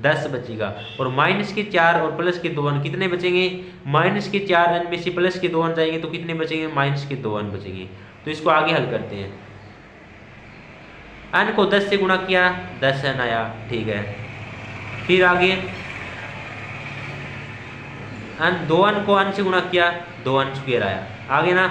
Speaker 1: 10 बचेगा, और माइनस के 4 और प्लस के 2n कितने बचेंगे, माइनस के 4n में से प्लस के 2n जाएंगे तो कितने बचेंगे, माइनस के 2n बचेंगे। तो इसको आगे हल करते हैं, n को 10 से गुणा किया 10n आया। ठीक है, फिर आगे n को n से गुणा किया 2n स्क्वायर आया, आगे ना।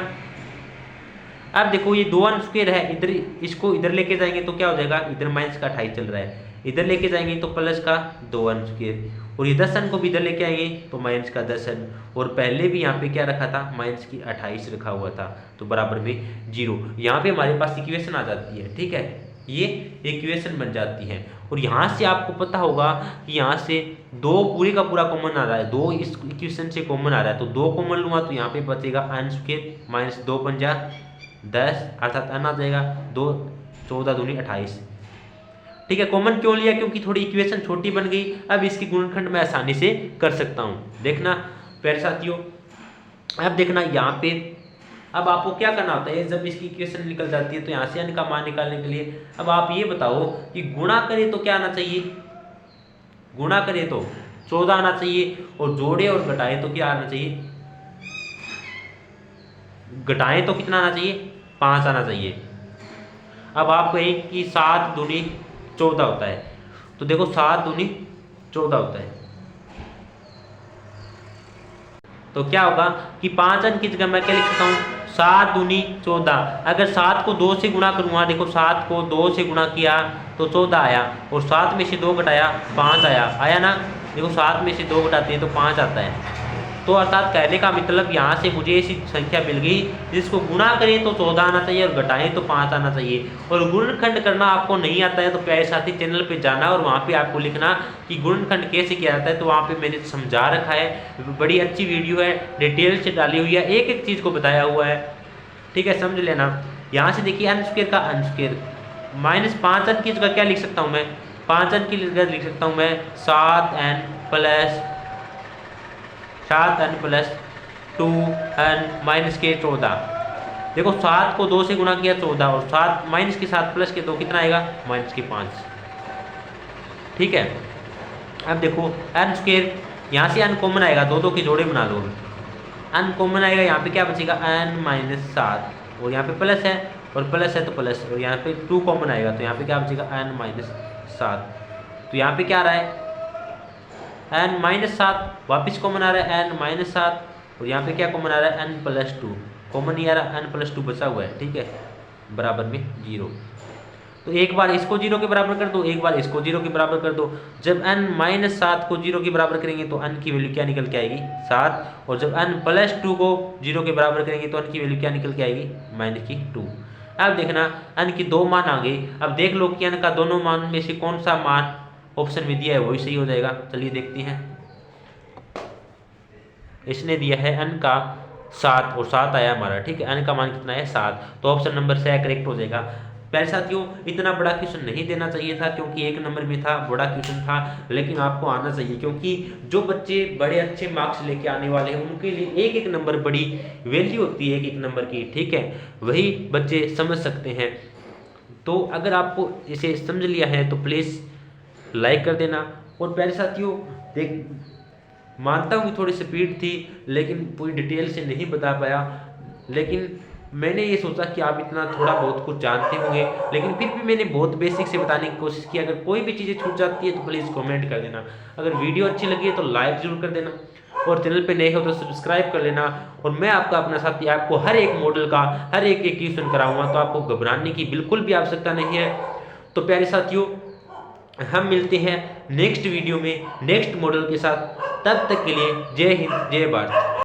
Speaker 1: अब देखो ये 2n स्क्वायर है, इधर इसको इधर लेके जाएंगे तो क्या हो जाएगा, इधर माइनस का 28 चल रहा है, इधर लेके जाएंगे तो प्लस का 2n स्क्वायर, और ये 10n को भी इधर लेके आएंगे तो माइनस का 10n, और पहले भी यहाँ पे क्या रखा था माइनस की 28 रखा हुआ था, तो बराबर में 0। यहाँ पे हमारे पास इक्वेशन आ जाती है। ठीक है, ये इक्वेशन बन जाती है, और यहाँ से आपको पता होगा कि यहाँ से 2 पूरे का पूरा कॉमन आ रहा है, 2 इस इक्वेशन से कॉमन आ रहा है, तो 2 कॉमन लूँगा तो यहाँ पे बचेगा n स्क्वायर माइनस 2 पंजा 10, अर्थात n आ जाएगा 2 14 दूनी 28। ठीक है, कॉमन क्यों लिया, क्योंकि थोड़ी इक्वेशन छोटी बन गई, अब इसकी गुणनखंड मैं आसानी से कर सकता हूँ। देखना प्यारे साथियों, अब देखना यहाँ पे, अब आपको क्या करना होता है, जब इसकी इक्वेशन निकल जाती है तो यहाँ से n का मान निकालने के लिए अब आप ये बताओ कि गुणा करें तो क्या आना चाहिए, गुणा करें तो 14 आना चाहिए, और जोड़े और घटाएं तो क्या आना चाहिए, घटाएं तो कितना आना चाहिए 5 आना चाहिए। अब आप कहें कि 7 दूनी 14 होता है, तो देखो 7 दूनी 14 होता है, तो क्या होगा कि 5n की जगह मैं क्या लिख सकता हूँ 7 दूनी 14। अगर 7 को 2 से गुणा करूँगा, देखो 7 को 2 से गुणा किया तो 14 आया, और 7 में से 2 घटाया 5 आया ना। देखो 7 में से 2 घटाते हैं तो 5 आता है। तो अर्थात कहने का मतलब यहाँ से मुझे ऐसी संख्या मिल गई जिसको गुणा करें तो 14 आना चाहिए और घटाएं तो 5 आना चाहिए। और गुणनखंड करना आपको नहीं आता है तो प्यारे साथी चैनल पे जाना और वहाँ पे आपको लिखना कि गुणनखंड कैसे किया जाता है, तो वहाँ पे मैंने समझा रखा है, बड़ी अच्छी वीडियो है, डिटेल से डाली हुई है, एक एक चीज़ को बताया हुआ है, ठीक है, समझ लेना। यहाँ से देखिए n स्क्वायर का n स्क्वायर माइनस 5 अंक की जगह क्या लिख सकता हूँ मैं, 5 अंक की जगह लिख सकता हूँ मैं 7n प्लस 2n माइनस के 14। देखो 7 को 2 से गुणा किया 14 और 7 माइनस के 7 प्लस के 2 कितना आएगा, माइनस के 5, ठीक है। अब देखो n स्क्वायर, यहाँ से n कॉमन आएगा, दो के जोड़े बना लो, n कॉमन आएगा, यहाँ पे क्या बचेगा n माइनस 7 और यहाँ पे प्लस है और प्लस है तो प्लस, और यहाँ पे 2 कॉमन आएगा तो यहाँ पे क्या बचेगा n माइनस 7। तो यहाँ पे क्या आ रहा है n माइनस 7, वापिस कॉमन आ रहा है n माइनस 7 और यहाँ पे क्या कॉमन आ रहा है n प्लस 2, कॉमन नहीं आ रहा, n प्लस 2 बचा हुआ है, ठीक है, बराबर में 0। तो एक बार इसको 0 के बराबर कर दो, एक बार इसको 0 के बराबर कर दो। जब n माइनस 7 को 0 के बराबर करेंगे तो n की वैल्यू क्या निकल के आएगी, 7, और जब n प्लस 2 को 0 के बराबर करेंगे तो n की वैल्यू क्या निकल के आएगी, माइनस की 2। अब देखना n की 2 मान आ गई, अब देख लो कि n का दोनों मान में से कौन सा मान ऑप्शन में दिया है वही सही हो जाएगा। चलिए देखते हैं, इसने दिया है n का 7 और 7 आया हमारा, ठीक है, n का मान कितना है 7, तो ऑप्शन नंबर से करेक्ट हो जाएगा। प्यारे साथियों इतना बड़ा क्वेश्चन नहीं देना चाहिए था क्योंकि 1 नंबर में था, बड़ा क्वेश्चन था, लेकिन आपको आना चाहिए क्योंकि जो बच्चे बड़े अच्छे मार्क्स लेके आने वाले हैं उनके लिए एक एक नंबर बड़ी वैल्यू होती है, एक एक नंबर की, ठीक है, वही बच्चे समझ सकते हैं। तो अगर आपको इसे समझ लिया है तो प्लीज़ लाइक कर देना। और प्यारे साथियों देख मानता हूँ कि थोड़ी स्पीड थी लेकिन पूरी डिटेल से नहीं बता पाया, लेकिन मैंने ये सोचा कि आप इतना थोड़ा बहुत कुछ जानते होंगे, लेकिन फिर भी मैंने बहुत बेसिक से बताने की कोशिश की। अगर कोई भी चीज़ें छूट जाती है तो प्लीज़ कमेंट कर देना, अगर वीडियो अच्छी लगी है तो लाइक ज़रूर कर देना और चैनल पे नए हो तो सब्सक्राइब कर लेना। और मैं आपका अपना साथी आपको हर एक मॉडल का हर एक क्वेश्चन कराऊंगा, तो आपको घबराने की बिल्कुल भी आवश्यकता नहीं है। तो प्यारे साथियों हम मिलते हैं नेक्स्ट वीडियो में नेक्स्ट मॉडल के साथ, तब तक के लिए जय हिंद जय भारत।